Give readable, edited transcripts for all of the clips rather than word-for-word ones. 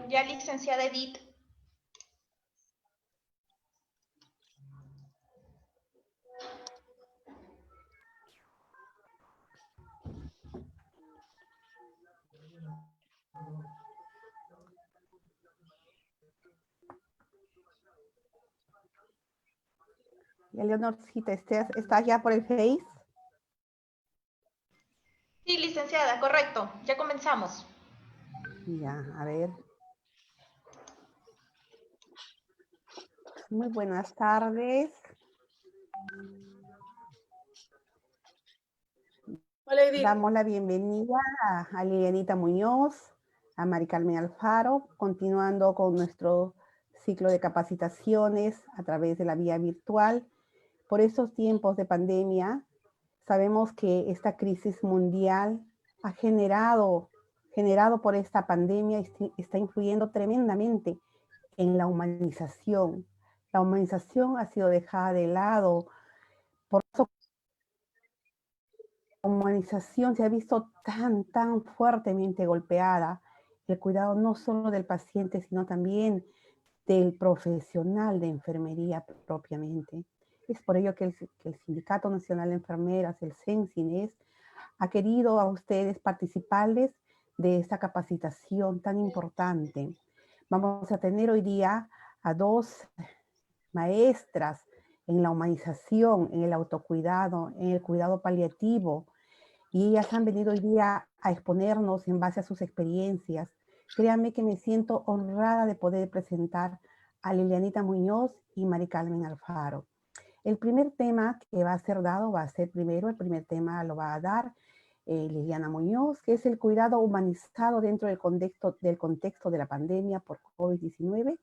Ya, licenciada Edith. Eleonorcita, ¿estás ya por el Face? Sí, licenciada, correcto. Ya comenzamos. Ya, a ver. Muy buenas tardes. Hola, Edith. Damos la bienvenida a Lilianita Muñoz, a Mari Carmen Alfaro, continuando con nuestro ciclo de capacitaciones a través de la vía virtual. Por estos tiempos de pandemia, sabemos que esta crisis mundial ha generado por esta pandemia, está influyendo tremendamente en la humanización. La humanización ha sido dejada de lado. Por eso la humanización se ha visto tan fuertemente golpeada. El cuidado no solo del paciente, sino también del profesional de enfermería propiamente. Es por ello que el Sindicato Nacional de Enfermeras, el CENSINES, ha querido a ustedes participarles de esta capacitación tan importante. Vamos a tener hoy día a dos maestras en la humanización, en el autocuidado, en el cuidado paliativo, y ellas han venido hoy día a exponernos en base a sus experiencias. Créanme que me siento honrada de poder presentar a Lilianita Muñoz y Mari Carmen Alfaro. El primer tema que va a ser dado va a ser primero, el primer tema lo va a dar Liliana Muñoz, que es el cuidado humanizado dentro del contexto de la pandemia por COVID-19.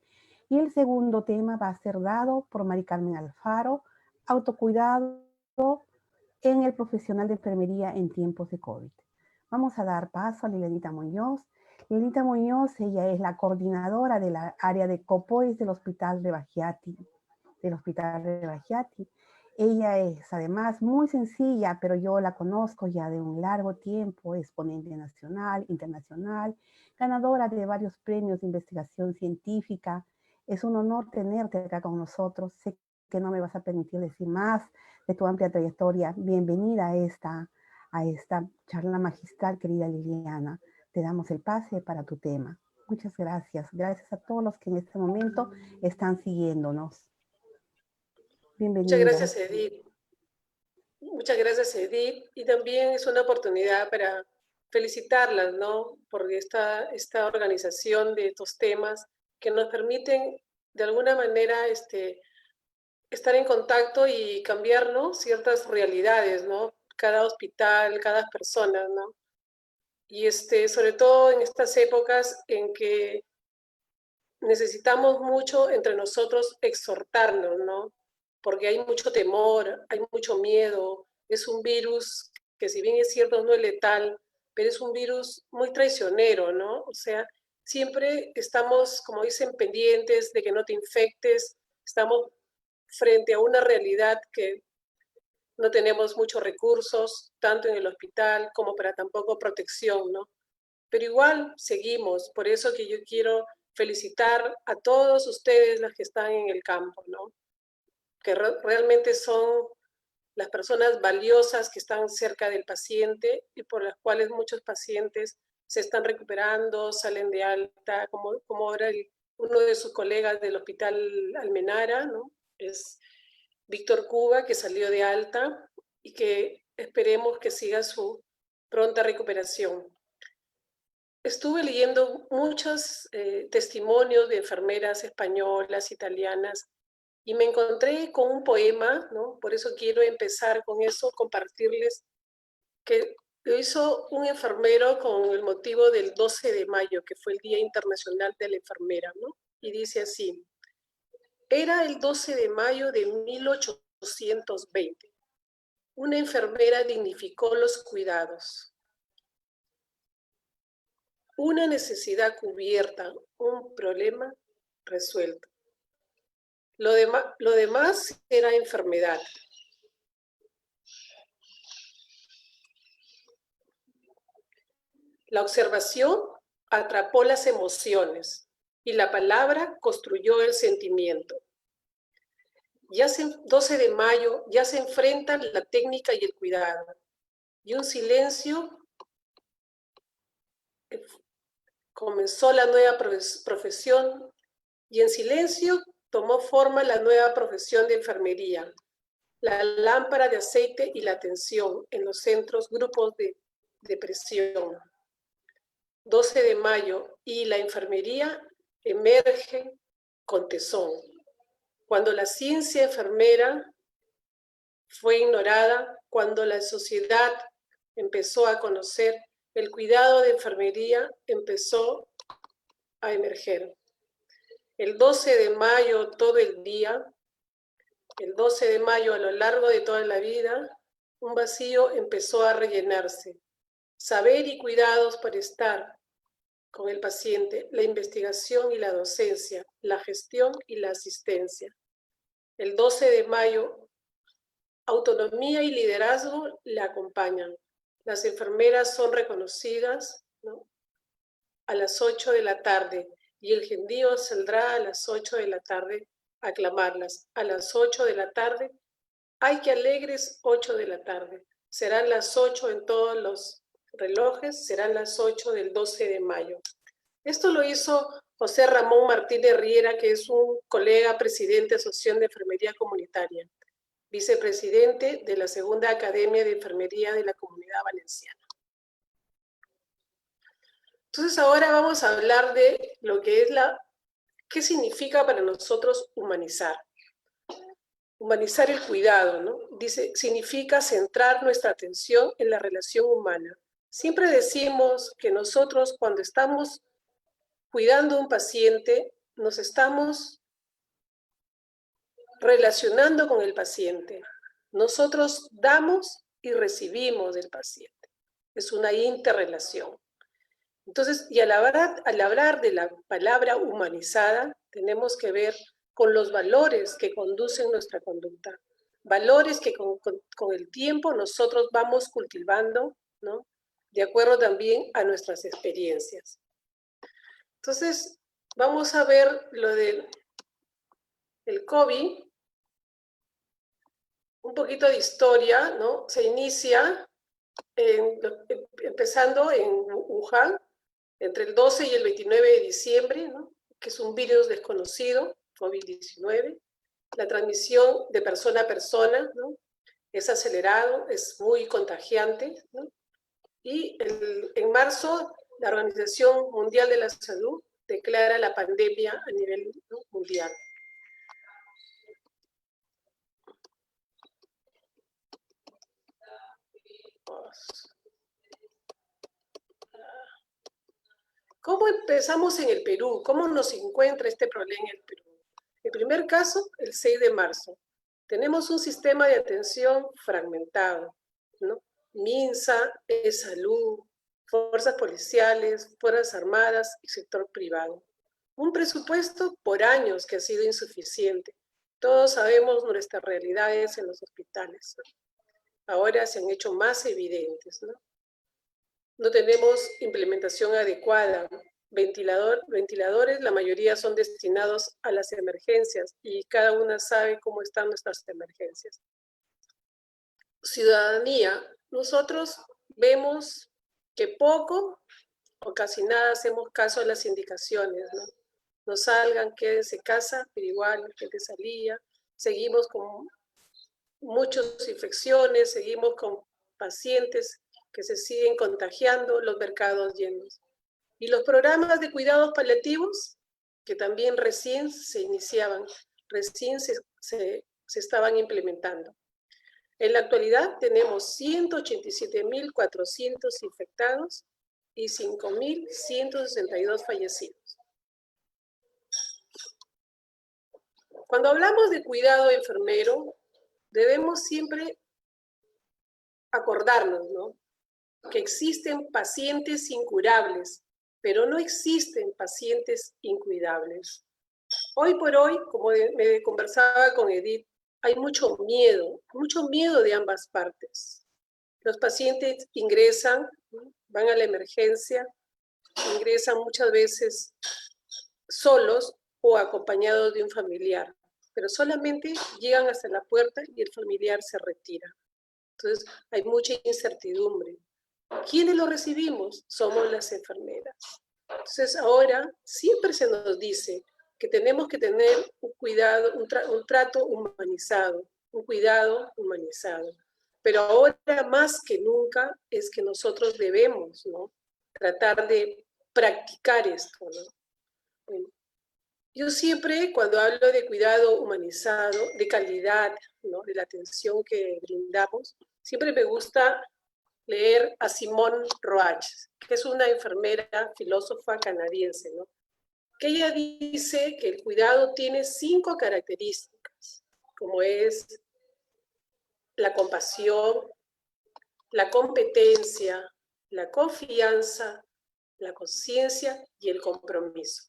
Y el segundo tema va a ser dado por Mari Carmen Alfaro, autocuidado en el profesional de enfermería en tiempos de COVID. Vamos a dar paso a Lilianita Muñoz. Lilianita Muñoz, ella es la coordinadora de la área de COPOES del Hospital de Bagiati. Ella es además muy sencilla, pero yo la conozco ya de un largo tiempo, es ponente nacional, internacional, ganadora de varios premios de investigación científica. Es un honor tenerte acá con nosotros. Sé que no me vas a permitir decir más de tu amplia trayectoria. Bienvenida a esta charla magistral, querida Liliana. Te damos el pase para tu tema. Muchas gracias. Gracias a todos los que en este momento están siguiéndonos. Bienvenida. Muchas gracias, Edith. Muchas gracias, Edith. Y también es una oportunidad para felicitarlas, ¿no? Por esta organización de estos temas que nos permiten, de alguna manera, estar en contacto y cambiar, ¿no?, ciertas realidades, ¿no? Cada hospital, cada persona, ¿no? Y sobre todo en estas épocas en que necesitamos mucho entre nosotros exhortarnos, ¿no? Porque hay mucho temor, hay mucho miedo. Es un virus que, si bien es cierto, no es letal, pero es un virus muy traicionero, ¿no? O sea, siempre estamos, como dicen, pendientes de que no te infectes. Estamos frente a una realidad que no tenemos muchos recursos, tanto en el hospital como para tampoco protección, ¿no? Pero igual seguimos. Por eso que yo quiero felicitar a todos ustedes los que están en el campo, ¿no? Que realmente son las personas valiosas que están cerca del paciente y por las cuales muchos pacientes se están recuperando, salen de alta, como ahora uno de sus colegas del Hospital Almenara, ¿no? Es Víctor Cuba, que salió de alta y que esperemos que siga su pronta recuperación. Estuve leyendo muchos testimonios de enfermeras españolas, italianas, y me encontré con un poema, ¿no? Por eso quiero empezar con eso, compartirles, que lo hizo un enfermero con el motivo del 12 de mayo, que fue el Día Internacional de la Enfermera, ¿no? Y dice así: era el 12 de mayo de 1820. Una enfermera dignificó los cuidados. Una necesidad cubierta, un problema resuelto. Lo demás era enfermedad. La observación atrapó las emociones. y la palabra construyó el sentimiento. 12 de mayo ya se enfrentan la técnica y el cuidado, y un silencio. Comenzó la nueva profesión y en silencio tomó forma la nueva profesión de enfermería, la lámpara de aceite y la atención en los centros, grupos de depresión. 12 de mayo y la enfermería emerge con tesón. Cuando la ciencia enfermera fue ignorada, cuando la sociedad empezó a conocer, el cuidado de enfermería empezó a emerger. El 12 de mayo todo el día, el 12 de mayo a lo largo de toda la vida, un vacío empezó a rellenarse. Saber y cuidados para estar con el paciente, la investigación y la docencia, la gestión y la asistencia. El 12 de mayo, autonomía y liderazgo la acompañan. Las enfermeras son reconocidas, ¿no?, a las 8 de la tarde y el gentío saldrá a las 8 de la tarde a aclamarlas. A las 8 de la tarde, ¡ay qué alegres! 8 de la tarde. Serán las 8 en todos los relojes, serán las 8 del 12 de mayo. Esto lo hizo José Ramón Martínez Riera, que es un colega presidente de Asociación de Enfermería Comunitaria, vicepresidente de la Segunda Academia de Enfermería de la Comunidad Valenciana. Entonces ahora vamos a hablar de lo que es ¿qué significa para nosotros humanizar? Humanizar el cuidado, ¿no? Dice, significa centrar nuestra atención en la relación humana. Siempre decimos que nosotros cuando estamos cuidando a un paciente, nos estamos relacionando con el paciente. Nosotros damos y recibimos del paciente. Es una interrelación. Entonces, y al hablar de la palabra humanizada, tenemos que ver con los valores que conducen nuestra conducta. Valores que con el tiempo nosotros vamos cultivando, ¿no?, de acuerdo también a nuestras experiencias. Entonces, vamos a ver lo del COVID. Un poquito de historia, ¿no? Se inicia empezando en Wuhan, entre el 12 y el 29 de diciembre, ¿no?, que es un virus desconocido, COVID-19. La transmisión de persona a persona, ¿no?, es acelerado, es muy contagiante, ¿no? Y en marzo, la Organización Mundial de la Salud declara la pandemia a nivel, ¿no?, mundial. ¿Cómo empezamos en el Perú? ¿Cómo nos encuentra este problema en el Perú? El primer caso, el 6 de marzo. Tenemos un sistema de atención fragmentado, ¿no? MINSA, salud, fuerzas policiales, fuerzas armadas y sector privado. Un presupuesto por años que ha sido insuficiente. Todos sabemos nuestras realidades en los hospitales, ¿no? Ahora se han hecho más evidentes, ¿no? No tenemos implementación adecuada. Ventiladores, la mayoría son destinados a las emergencias y cada una sabe cómo están nuestras emergencias. Ciudadanía, nosotros vemos que poco o casi nada hacemos caso a las indicaciones, ¿no? No salgan, quédense en casa, pero igual la gente salía. Seguimos con muchas infecciones, seguimos con pacientes que se siguen contagiando, los mercados llenos. Y los programas de cuidados paliativos, que también recién se iniciaban, recién se estaban implementando. En la actualidad tenemos 187.400 infectados y 5.162 fallecidos. Cuando hablamos de cuidado enfermero, debemos siempre acordarnos, ¿no?, que existen pacientes incurables, pero no existen pacientes incuidables. Hoy por hoy, como me conversaba con Edith, hay mucho miedo de ambas partes. Los pacientes ingresan, van a la emergencia, ingresan muchas veces solos o acompañados de un familiar, pero solamente llegan hasta la puerta y el familiar se retira. Entonces hay mucha incertidumbre. ¿Quiénes lo recibimos? Somos las enfermeras. Entonces ahora siempre se nos dice que tenemos que tener un cuidado, un trato humanizado, un cuidado humanizado. Pero ahora más que nunca es que nosotros debemos, ¿no?, tratar de practicar esto, ¿no? Bueno, yo siempre cuando hablo de cuidado humanizado, de calidad, ¿no?, de la atención que brindamos, siempre me gusta leer a Simone Roach, que es una enfermera, filósofa canadiense, ¿no?, que ella dice que el cuidado tiene 5 características, como es la compasión, la competencia, la confianza, la conciencia y el compromiso.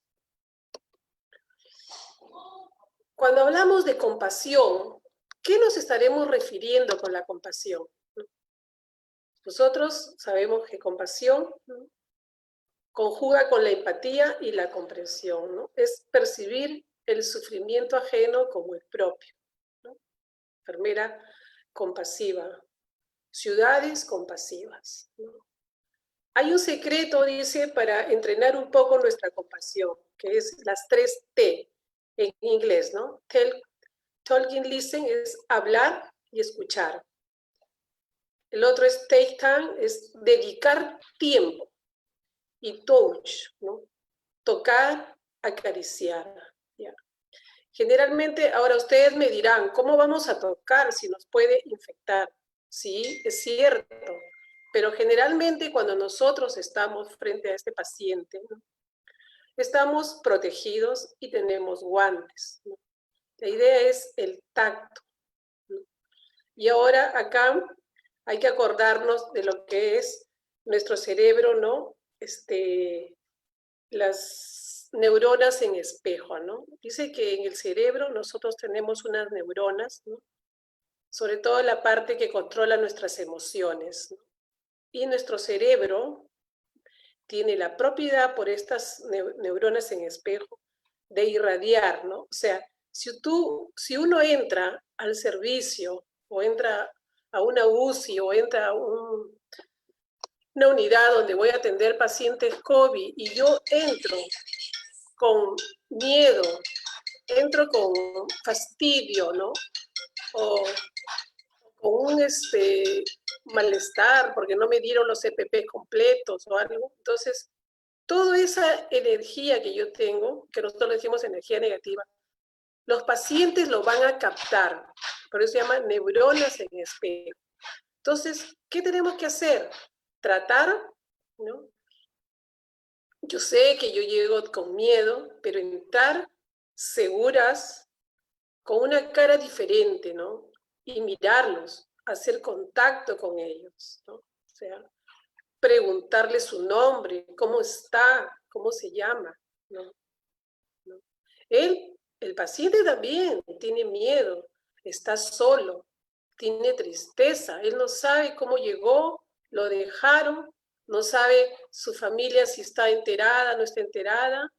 Cuando hablamos de compasión, ¿qué nos estaremos refiriendo con la compasión? Nosotros sabemos que compasión, ¿no?, conjuga con la empatía y la comprensión, ¿no? Es percibir el sufrimiento ajeno como el propio, ¿no? Enfermera compasiva, ciudades compasivas, ¿no? Hay un secreto, dice, para entrenar un poco nuestra compasión, que es las 3 T en inglés, ¿no? Talking, listen es hablar y escuchar. El otro es take time, es dedicar tiempo. Y touch, ¿no?, tocar, acariciar. ¿Ya? Generalmente, ahora ustedes me dirán, ¿cómo vamos a tocar si nos puede infectar? Sí, es cierto, pero generalmente cuando nosotros estamos frente a este paciente, ¿no?, estamos protegidos y tenemos guantes, ¿no? La idea es el tacto, ¿no? Y ahora acá hay que acordarnos de lo que es nuestro cerebro, ¿no? Las neuronas en espejo, ¿no? Dice que en el cerebro nosotros tenemos unas neuronas, ¿no?, sobre todo la parte que controla nuestras emociones, ¿no? Y nuestro cerebro tiene la propiedad por estas neuronas en espejo de irradiar, ¿no? O sea, si uno entra al servicio o entra a una UCI o entra a una unidad donde voy a atender pacientes COVID y yo entro con miedo, entro con fastidio, ¿no?, o con un malestar porque no me dieron los EPP completos o algo. Entonces, toda esa energía que yo tengo, que nosotros le decimos energía negativa, los pacientes lo van a captar. Por eso se llama neuronas en espejo. Entonces, ¿qué tenemos que hacer? Tratar, ¿no? Yo sé que yo llego con miedo, pero entrar seguras, con una cara diferente, ¿no? Y mirarlos, hacer contacto con ellos, ¿no? O sea, preguntarle su nombre, cómo está, cómo se llama, ¿no? ¿No? El paciente también tiene miedo, está solo, tiene tristeza, él no sabe cómo llegó, lo dejaron, no sabe su familia si está enterada, no está enterada,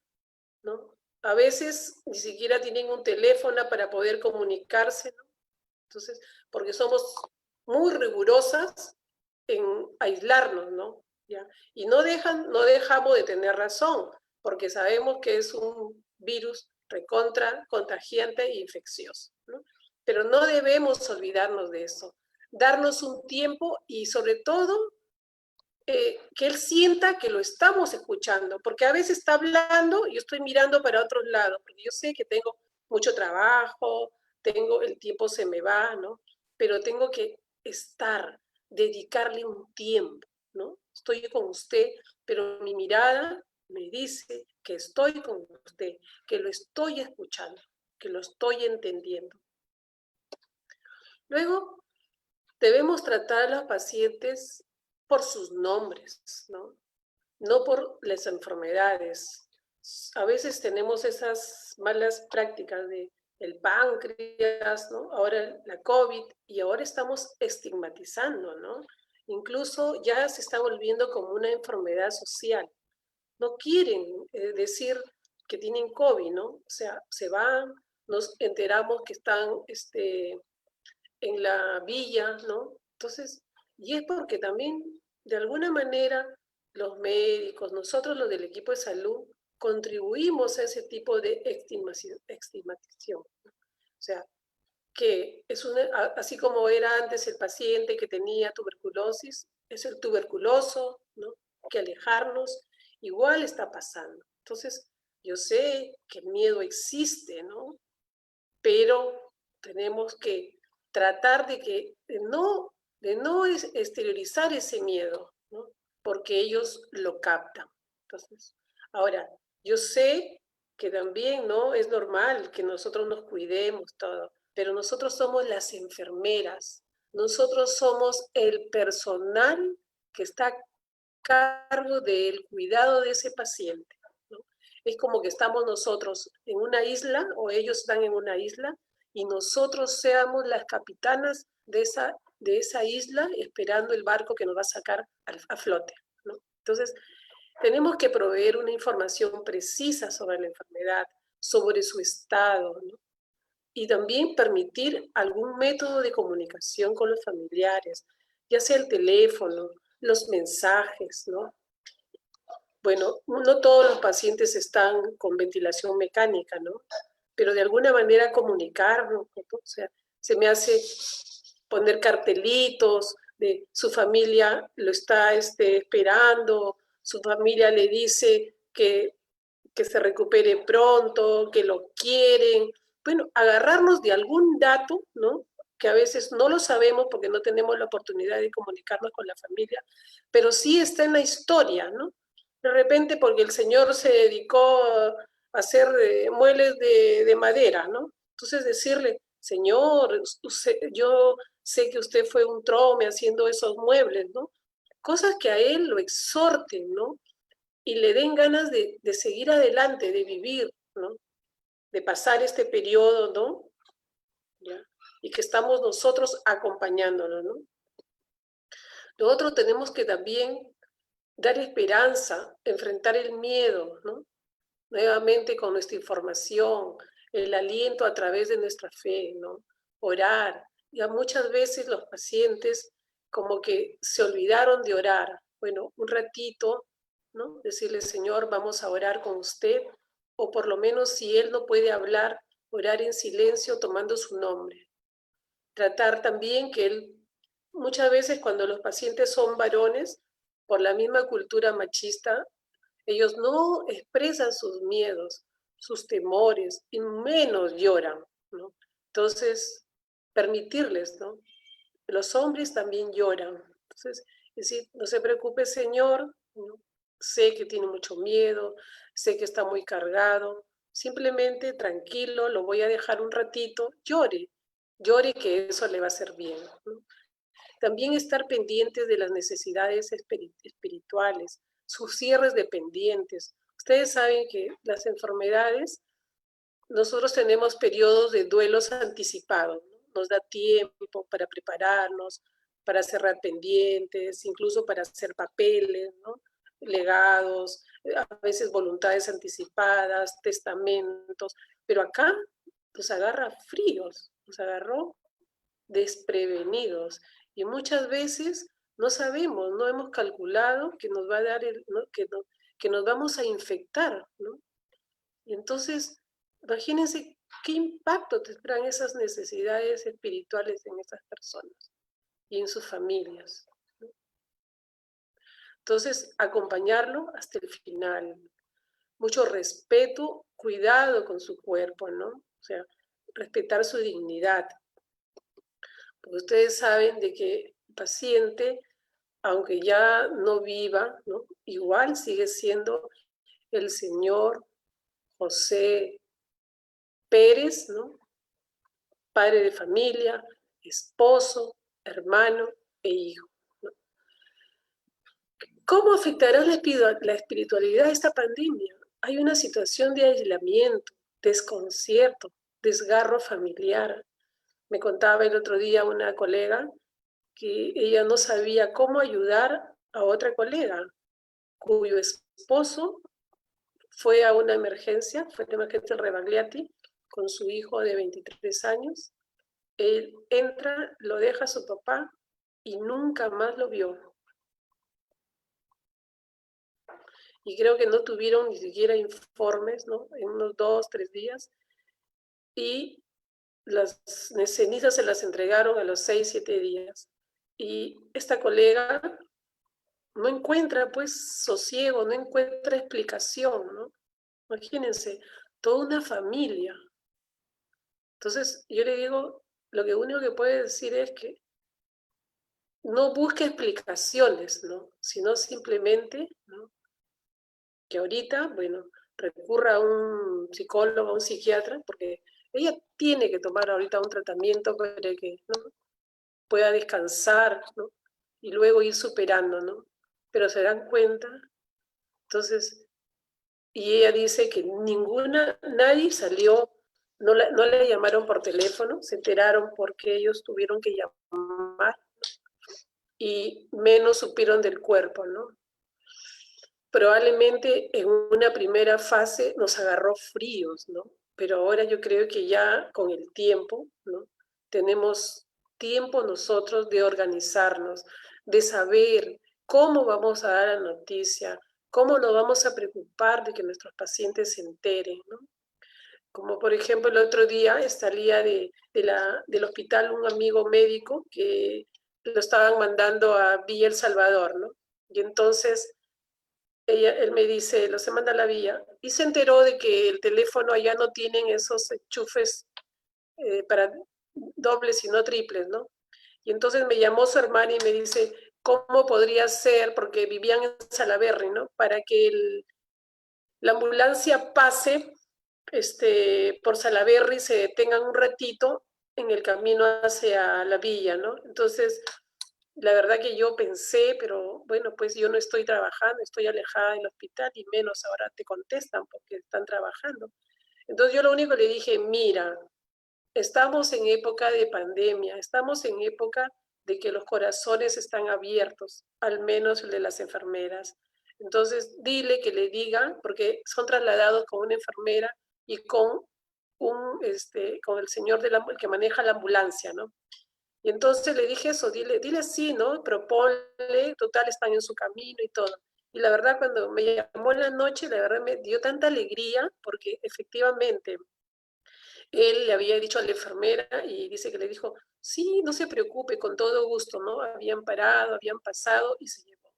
¿no? A veces ni siquiera tienen un teléfono para poder comunicarse, ¿no? Entonces, porque somos muy rigurosas en aislarnos, ¿no? ¿Ya? Y no dejamos de tener razón, porque sabemos que es un virus recontra contagiante e infeccioso, ¿no? Pero no debemos olvidarnos de eso, darnos un tiempo y sobre todo que él sienta que lo estamos escuchando, porque a veces está hablando y yo estoy mirando para otros lados, porque yo sé que tengo mucho trabajo, el tiempo se me va, ¿no? Pero tengo que dedicarle un tiempo, ¿no? Estoy con usted, pero mi mirada me dice que estoy con usted, que lo estoy escuchando, que lo estoy entendiendo. Luego, debemos tratar a los pacientes por sus nombres, ¿no? No por las enfermedades. A veces tenemos esas malas prácticas de el páncreas, ¿no? Ahora la COVID, y ahora estamos estigmatizando, ¿no? Incluso ya se está volviendo como una enfermedad social. No quieren decir que tienen COVID, ¿no? O sea, se van, nos enteramos que están en la villa, ¿no? Entonces, y es porque también, de alguna manera, los médicos, nosotros los del equipo de salud, contribuimos a ese tipo de estigmatización. O sea, que es así como era antes el paciente que tenía tuberculosis, es el tuberculoso, ¿no? Que alejarnos, igual está pasando. Entonces, yo sé que el miedo existe, ¿no? Pero tenemos que tratar de no exteriorizar ese miedo, ¿no? Porque ellos lo captan. Entonces, ahora, yo sé que también, ¿no? Es normal que nosotros nos cuidemos todo, pero nosotros somos las enfermeras, nosotros somos el personal que está a cargo del cuidado de ese paciente, ¿no? Es como que estamos nosotros en una isla o ellos están en una isla y nosotros seamos las capitanas de esa isla esperando el barco que nos va a sacar a flote, ¿no? Entonces, tenemos que proveer una información precisa sobre la enfermedad, sobre su estado, ¿no? Y también permitir algún método de comunicación con los familiares, ya sea el teléfono, los mensajes, ¿no? Bueno, no todos los pacientes están con ventilación mecánica, ¿no? Pero de alguna manera comunicarnos, ¿no? O sea, se me hace poner cartelitos de su familia lo está esperando, su familia le dice que se recupere pronto, que lo quieren. Bueno, agarrarnos de algún dato, ¿no? Que a veces no lo sabemos porque no tenemos la oportunidad de comunicarnos con la familia, pero sí está en la historia, ¿no? De repente porque el señor se dedicó a hacer muebles de madera, ¿no? Entonces decirle, señor, yo sé que usted fue un trome haciendo esos muebles, ¿no? Cosas que a él lo exhorten, ¿no? Y le den ganas de seguir adelante, de vivir, ¿no? De pasar este periodo, ¿no? ¿Ya? Y que estamos nosotros acompañándolo, ¿no? Nosotros tenemos que también dar esperanza, enfrentar el miedo, ¿no? Nuevamente con nuestra información, el aliento a través de nuestra fe, ¿no? Orar. Ya muchas veces los pacientes como que se olvidaron de orar. Bueno, un ratito, ¿no? Decirle, Señor, vamos a orar con usted, o por lo menos si él no puede hablar, orar en silencio tomando su nombre. Tratar también que él, muchas veces cuando los pacientes son varones, por la misma cultura machista, ellos no expresan sus miedos, sus temores, y menos lloran, ¿no? Entonces, permitirles, ¿no? Los hombres también lloran. Entonces, decir, no se preocupe, Señor, ¿no? Sé que tiene mucho miedo, sé que está muy cargado, simplemente tranquilo, lo voy a dejar un ratito, llore, llore que eso le va a hacer bien, ¿no? También estar pendientes de las necesidades espirituales, sus cierres de pendientes. Ustedes saben que las enfermedades, nosotros tenemos periodos de duelos anticipados, ¿no? Nos da tiempo para prepararnos, para cerrar pendientes, incluso para hacer papeles, ¿no? Legados, a veces voluntades anticipadas, testamentos, pero acá nos agarra fríos, nos agarró desprevenidos y muchas veces no sabemos, no hemos calculado que nos va a dar ¿no? Que nos vamos a infectar, ¿no? Y entonces, imagínense qué impacto tendrán esas necesidades espirituales en esas personas y en sus familias, ¿no? Entonces, acompañarlo hasta el final. Mucho respeto, cuidado con su cuerpo, ¿no? O sea, respetar su dignidad. Porque ustedes saben de que el paciente, aunque ya no viva, ¿no? Igual sigue siendo el señor José Pérez, ¿no? Padre de familia, esposo, hermano e hijo, ¿no? ¿Cómo afectará la espiritualidad de esta pandemia? Hay una situación de aislamiento, desconcierto, desgarro familiar. Me contaba el otro día una colega que ella no sabía cómo ayudar a otra colega cuyo esposo fue a una emergencia, fue la emergencia del Rebagliati, con su hijo de 23 años. Él entra, lo deja a su papá y nunca más lo vio. Y creo que no tuvieron ni siquiera informes, ¿no? En unos 2, 3 días. Y las cenizas se las entregaron a los 6, 7 días. Y esta colega no encuentra, pues, sosiego, no encuentra explicación, ¿no? Imagínense, toda una familia. Entonces, yo le digo, lo que único que puede decir es que no busque explicaciones, ¿no? Sino simplemente, ¿no? Que ahorita, bueno, recurra a un psicólogo, a un psiquiatra, porque ella tiene que tomar ahorita un tratamiento para que, ¿no?, pueda descansar, ¿no?, y luego ir superando, ¿no? Pero se dan cuenta, entonces, y ella dice que nadie salió, no le llamaron por teléfono, se enteraron porque ellos tuvieron que llamar y menos supieron del cuerpo, ¿no? Probablemente en una primera fase nos agarró fríos, ¿no? Pero ahora yo creo que ya con el tiempo, ¿no?, tenemos tiempo nosotros de organizarnos, de saber cómo vamos a dar la noticia, cómo nos vamos a preocupar de que nuestros pacientes se enteren, ¿no? Como por ejemplo el otro día salía del hospital un amigo médico que lo estaban mandando a Villa El Salvador, ¿no? Y entonces él me dice, lo se manda a la Villa, y se enteró de que el teléfono allá no tienen esos enchufes para dobles y no triples, ¿no? Y entonces me llamó su hermana y me dice, ¿cómo podría ser? Porque vivían en Salaberry, ¿no? Para que la ambulancia pase por Salaberry, se detengan un ratito en el camino hacia la villa, ¿no? Entonces, la verdad que yo pensé, pero bueno, pues yo no estoy trabajando, estoy alejada del hospital y menos ahora te contestan porque están trabajando. Entonces yo lo único le dije, mira, estamos en época de pandemia, estamos en época de que los corazones están abiertos, al menos el de las enfermeras. Entonces dile que le diga, porque son trasladados con una enfermera y con con el señor que maneja la ambulancia, ¿no? Y entonces le dije eso, dile sí, ¿no? Proponle, total, están en su camino y todo. Y la verdad, cuando me llamó en la noche, la verdad me dio tanta alegría, porque efectivamente él le había dicho a la enfermera y dice que le dijo, sí, no se preocupe, con todo gusto, ¿no? Habían parado, habían pasado y se llevó.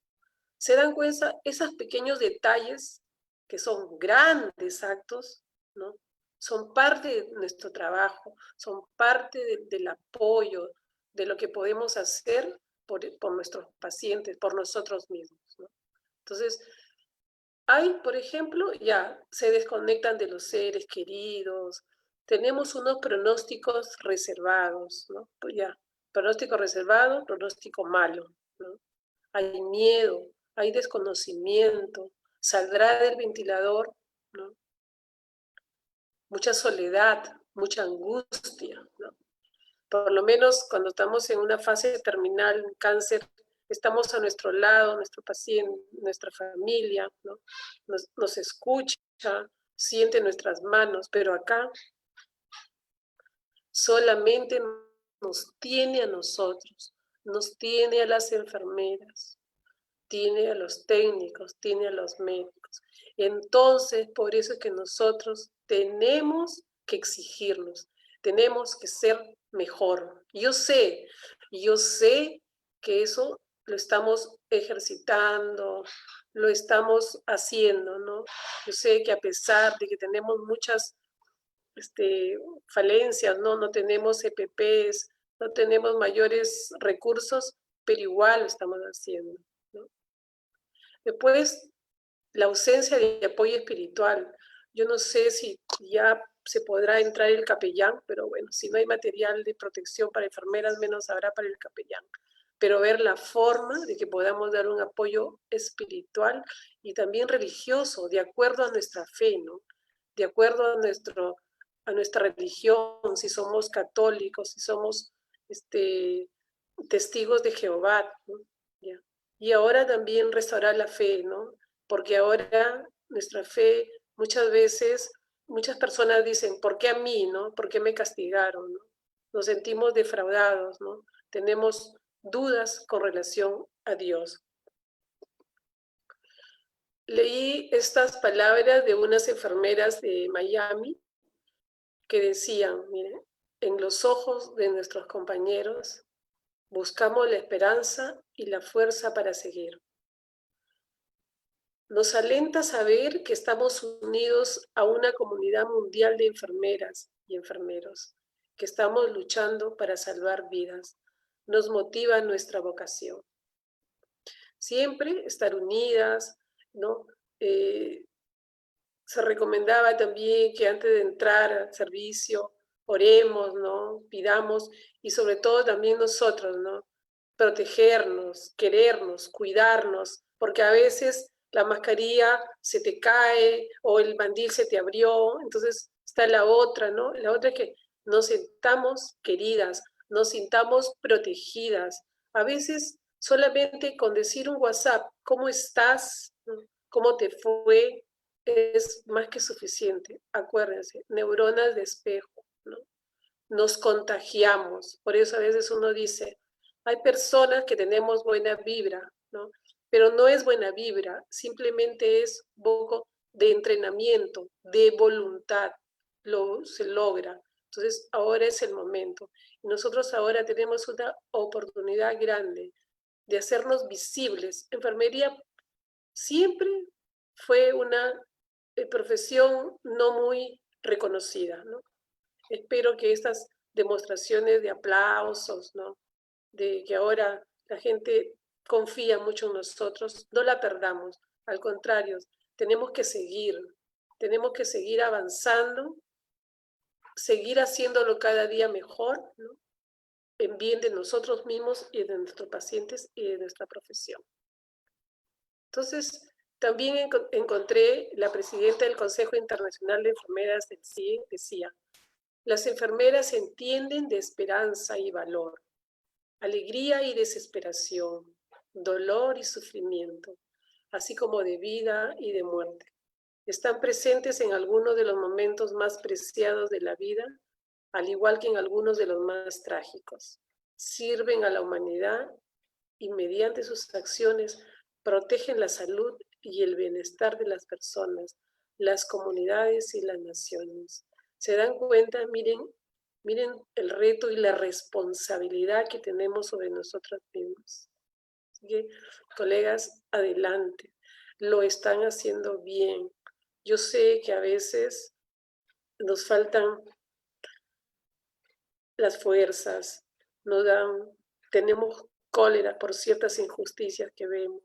¿Se dan cuenta esos pequeños detalles que son grandes actos, ¿no? Son parte de nuestro trabajo, son parte del apoyo, de lo que podemos hacer por nuestros pacientes, por nosotros mismos, ¿no? Entonces, por ejemplo, ya se desconectan de los seres queridos, tenemos unos pronósticos reservados, ¿no? Pues ya, pronóstico reservado, pronóstico malo, ¿no? Hay miedo, hay desconocimiento, saldrá del ventilador, ¿no? Mucha soledad, mucha angustia, ¿no? Por lo menos cuando estamos en una fase terminal, un cáncer, estamos a nuestro lado, nuestro paciente, nuestra familia, ¿no? Nos escucha, siente nuestras manos, pero acá solamente nos tiene a nosotros, nos tiene a las enfermeras, tiene a los técnicos, tiene a los médicos. Entonces, por eso es que nosotros tenemos que exigirnos, tenemos que ser mejor. Yo sé que eso lo estamos ejercitando, lo estamos haciendo, ¿no? Yo sé que a pesar de que tenemos muchas falencias, ¿no? No tenemos EPPs, no tenemos mayores recursos, pero igual lo estamos haciendo, ¿no? Después, la ausencia de apoyo espiritual. Yo no sé si ya se podrá entrar el capellán, pero bueno, si no hay material de protección para enfermeras, menos habrá para el capellán. Pero ver la forma de que podamos dar un apoyo espiritual y también religioso, de acuerdo a nuestra fe, ¿no? De acuerdo a nuestra religión, si somos católicos, si somos testigos de Jehová, ¿no? ¿Ya? Y ahora también restaurar la fe, ¿no? Porque ahora nuestra fe Muchas veces, muchas personas dicen, ¿por qué a mí, no? ¿Por qué me castigaron, no? Nos sentimos defraudados, ¿no? Tenemos dudas con relación a Dios. Leí estas palabras de unas enfermeras de Miami que decían, miren, en los ojos de nuestros compañeros buscamos la esperanza y la fuerza para seguir. Nos alenta saber que estamos unidos a una comunidad mundial de enfermeras y enfermeros, que estamos luchando para salvar vidas. Nos motiva nuestra vocación. Siempre estar unidas, ¿no? Se recomendaba también que antes de entrar al servicio oremos, ¿no? Pidamos, y sobre todo también nosotros, ¿no? Protegernos, querernos, cuidarnos, porque a veces la mascarilla se te cae o el mandil se te abrió, entonces está la otra, ¿no? La otra es que nos sintamos queridas, nos sintamos protegidas. A veces solamente con decir un WhatsApp, ¿cómo estás? ¿Cómo te fue? Es más que suficiente. Acuérdense, neuronas de espejo, ¿no? Nos contagiamos. Por eso a veces uno dice, hay personas que tenemos buena vibra, ¿no? Pero no es buena vibra, simplemente es un poco de entrenamiento, de voluntad, se logra. Entonces ahora es el momento. Y nosotros ahora tenemos una oportunidad grande de hacernos visibles. Enfermería siempre fue una profesión no muy reconocida, ¿no? Espero que estas demostraciones de aplausos, ¿no? De que ahora la gente confía mucho en nosotros, no la perdamos. Al contrario, tenemos que seguir avanzando, seguir haciéndolo cada día mejor, ¿no? En bien de nosotros mismos y de nuestros pacientes y de nuestra profesión. Entonces, también encontré la presidenta del Consejo Internacional de Enfermeras del CIE, decía, las enfermeras entienden de esperanza y valor, alegría y desesperación, dolor y sufrimiento, así como de vida y de muerte. Están presentes en algunos de los momentos más preciados de la vida, al igual que en algunos de los más trágicos. Sirven a la humanidad y mediante sus acciones protegen la salud y el bienestar de las personas, las comunidades y las naciones. ¿Se dan cuenta? Miren el reto y la responsabilidad que tenemos sobre nosotros mismos. Así que, colegas, adelante. Lo están haciendo bien. Yo sé que a veces nos faltan las fuerzas, tenemos cólera por ciertas injusticias que vemos,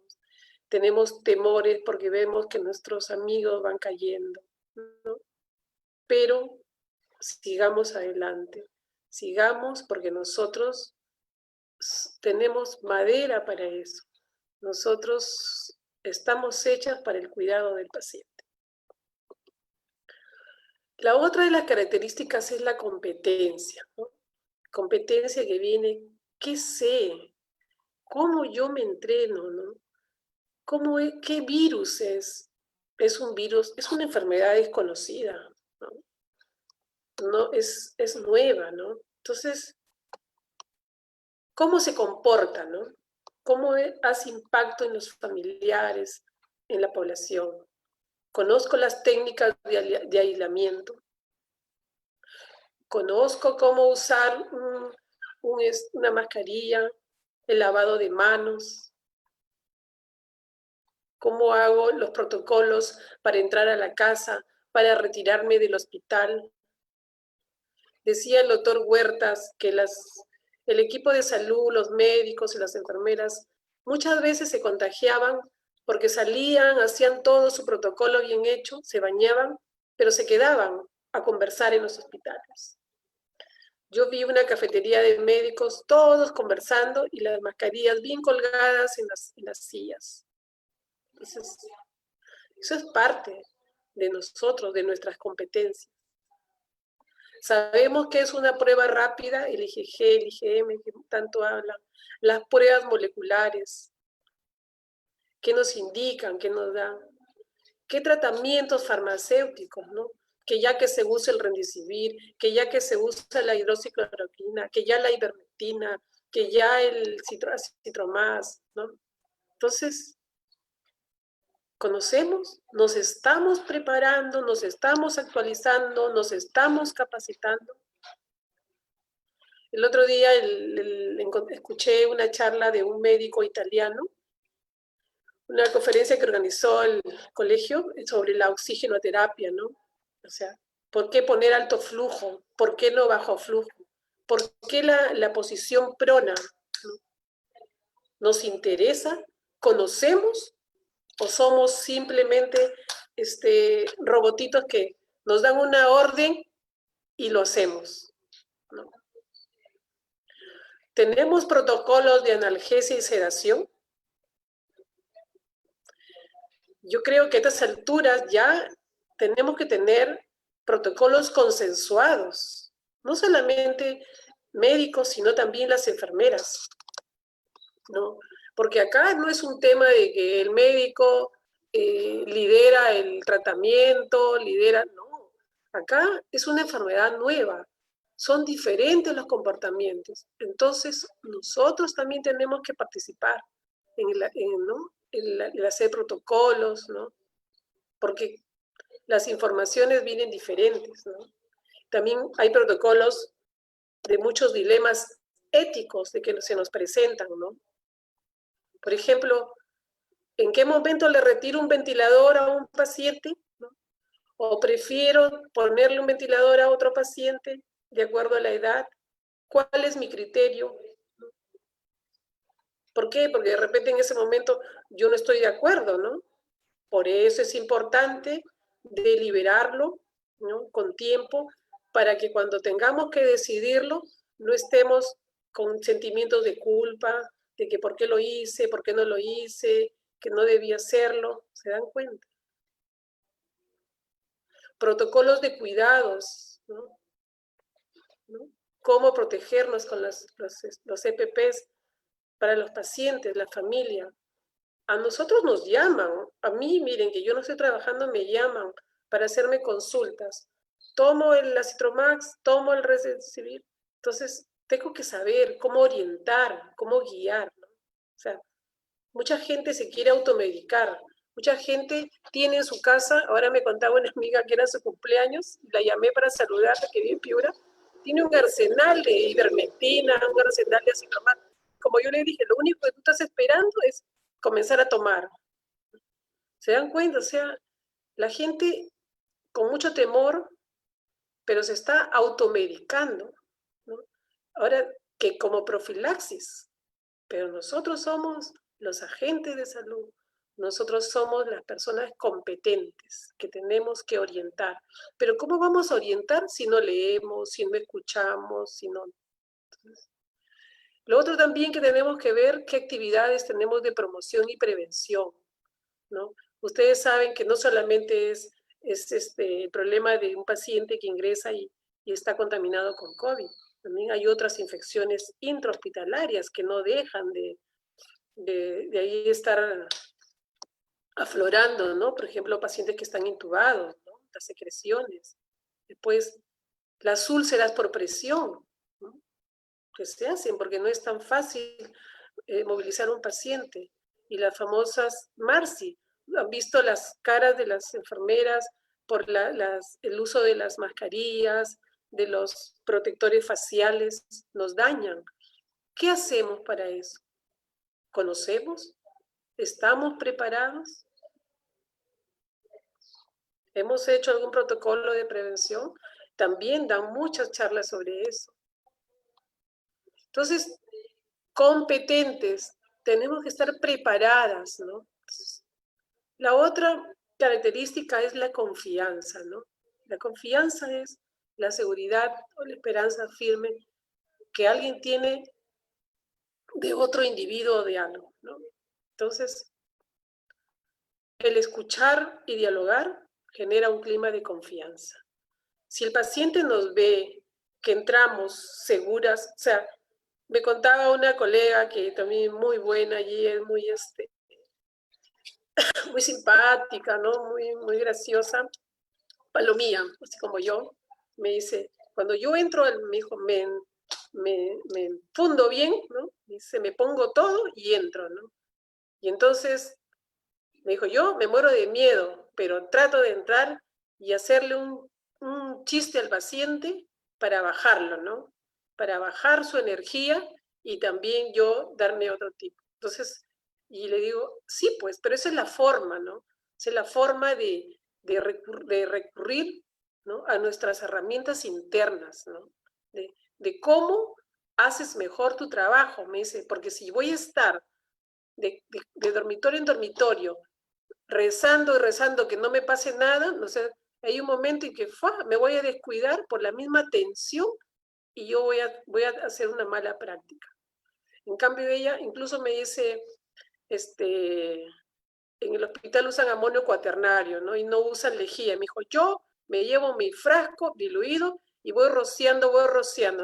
tenemos temores porque vemos que nuestros amigos van cayendo, ¿no? Pero sigamos adelante, sigamos porque nosotros tenemos madera para eso, nosotros estamos hechas para el cuidado del paciente. La otra de las características es la competencia, ¿no? Competencia que viene, ¿qué sé? ¿Cómo yo me entreno, no? ¿Qué virus es? Es un virus, es una enfermedad desconocida, ¿no? No es nueva, ¿no? Entonces, ¿cómo se comporta, no? ¿Cómo hace impacto en los familiares, en la población? Conozco las técnicas de aislamiento. Conozco cómo usar una mascarilla, el lavado de manos, cómo hago los protocolos para entrar a la casa, para retirarme del hospital. Decía el doctor Huertas que el equipo de salud, los médicos y las enfermeras, muchas veces se contagiaban porque salían, hacían todo su protocolo bien hecho, se bañaban, pero se quedaban a conversar en los hospitales. Yo vi una cafetería de médicos, todos conversando y las mascarillas bien colgadas en las sillas. Entonces, eso es parte de nosotros, de nuestras competencias. Sabemos que es una prueba rápida, el IgG, el IgM, que tanto hablan, las pruebas moleculares, que nos indican, que nos dan, ¿Qué tratamientos farmacéuticos, ¿no? Que ya que se usa el Remdesivir, que ya que se usa la hidroxicloroquina, que ya la ivermectina, que ya el citromás, ¿no? Entonces, conocemos, nos estamos preparando, nos estamos actualizando, nos estamos capacitando. El otro día escuché una charla de un médico italiano, una conferencia que organizó el colegio sobre la oxigenoterapia, ¿no? O sea, ¿por qué poner alto flujo? ¿Por qué no bajo flujo? ¿Por qué la posición prona? ¿No? ¿Nos interesa? ¿Conocemos? ¿O somos simplemente robotitos que nos dan una orden y lo hacemos? ¿No? ¿Tenemos protocolos de analgesia y sedación? Yo creo que a estas alturas ya tenemos que tener protocolos consensuados, no solamente médicos, sino también las enfermeras, ¿no? Porque acá no es un tema de que el médico lidera el tratamiento, no. Acá es una enfermedad nueva, son diferentes los comportamientos. Entonces, nosotros también tenemos que participar ¿no? el hacer protocolos, ¿no? Porque las informaciones vienen diferentes, ¿no? También hay protocolos de muchos dilemas éticos de que se nos presentan, ¿no? Por ejemplo, ¿en qué momento le retiro un ventilador a un paciente? ¿No? ¿O prefiero ponerle un ventilador a otro paciente de acuerdo a la edad? ¿Cuál es mi criterio? ¿Por qué? Porque de repente en ese momento yo no estoy de acuerdo, ¿no? Por eso es importante deliberarlo, ¿no? Con tiempo, para que cuando tengamos que decidirlo, no estemos con sentimientos de culpa, de que por qué lo hice, por qué no lo hice, que no debía hacerlo. ¿Se dan cuenta? Protocolos de cuidados, ¿no? ¿No? Cómo protegernos con los EPPs para los pacientes, la familia. A nosotros nos llaman, a mí, miren, que yo no estoy trabajando, me llaman para hacerme consultas. Tomo el Acitromax, tomo el Remdesivir. Entonces, tengo que saber cómo orientar, cómo guiar, ¿no? O sea, mucha gente se quiere automedicar, mucha gente tiene en su casa, ahora me contaba una amiga que era su cumpleaños, la llamé para saludarla, que vive en Piura, tiene un arsenal de ivermectina, un arsenal de Acitromax. Como yo le dije, lo único que tú estás esperando es comenzar a tomar. ¿Se dan cuenta? O sea, la gente con mucho temor, pero se está automedicando, ¿no? Ahora, que como profilaxis, pero nosotros somos los agentes de salud, nosotros somos las personas competentes que tenemos que orientar. Pero ¿cómo vamos a orientar si no leemos, si no escuchamos, si no? Entonces, lo otro también que tenemos que ver, qué actividades tenemos de promoción y prevención, ¿no? Ustedes saben que no solamente es el problema de un paciente que ingresa y está contaminado con COVID, también hay otras infecciones intrahospitalarias que no dejan de ahí estar aflorando, ¿no? Por ejemplo, pacientes que están intubados, ¿no? Las secreciones. Después, las úlceras por presión, ¿no? Que se hacen porque no es tan fácil movilizar a un paciente. Y las famosas MARSI, han visto las caras de las enfermeras por el uso de las mascarillas, de los protectores faciales, nos dañan. ¿Qué hacemos para eso? ¿Conocemos? ¿Estamos preparados? ¿Hemos hecho algún protocolo de prevención? También dan muchas charlas sobre eso. Entonces, competentes, tenemos que estar preparadas, ¿no? La otra característica es la confianza, ¿no? La confianza es la seguridad o la esperanza firme que alguien tiene de otro individuo o de algo, ¿no? Entonces, el escuchar y dialogar genera un clima de confianza. Si el paciente nos ve que entramos seguras, o sea, me contaba una colega que también muy buena y es muy muy simpática, ¿no? Muy graciosa, palomía, así como yo, me dice, cuando yo entro, me dijo, me fundo bien, ¿no? Dice, me pongo todo y entro, ¿no? Y entonces me dijo, yo me muero de miedo, pero trato de entrar y hacerle un chiste al paciente para bajarlo, ¿no? Para bajar su energía y también yo darme otro tipo. Entonces, y le digo, sí, pues, pero esa es la forma, ¿no? Esa es la forma de recurrir, ¿no? A nuestras herramientas internas, ¿no? De cómo haces mejor tu trabajo, me dice, porque si voy a estar de dormitorio en dormitorio, rezando y rezando que no me pase nada, no sé, hay un momento en que me voy a descuidar por la misma tensión y yo voy a hacer una mala práctica. En cambio ella incluso me dice, en el hospital usan amonio cuaternario, ¿no? Y no usan lejía. Me dijo, yo me llevo mi frasco diluido y voy rociando,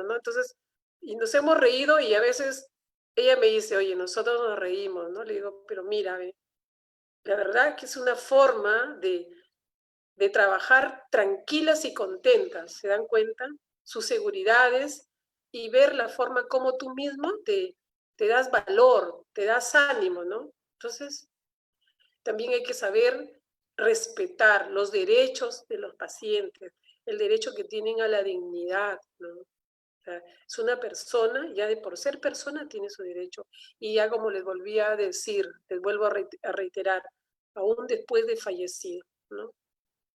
¿no? Entonces, y nos hemos reído y a veces ella me dice, oye, nosotros nos reímos, ¿no? Le digo, pero mira, la verdad que es una forma de trabajar tranquilas y contentas, ¿se dan cuenta? Sus seguridades y ver la forma como tú mismo te das valor, te das ánimo, ¿no? Entonces, también hay que saber respetar los derechos de los pacientes, el derecho que tienen a la dignidad, ¿no? O sea, es una persona, ya de por ser persona tiene su derecho. Y ya como les volví a decir, les vuelvo a reiterar, aún después de fallecido, ¿no?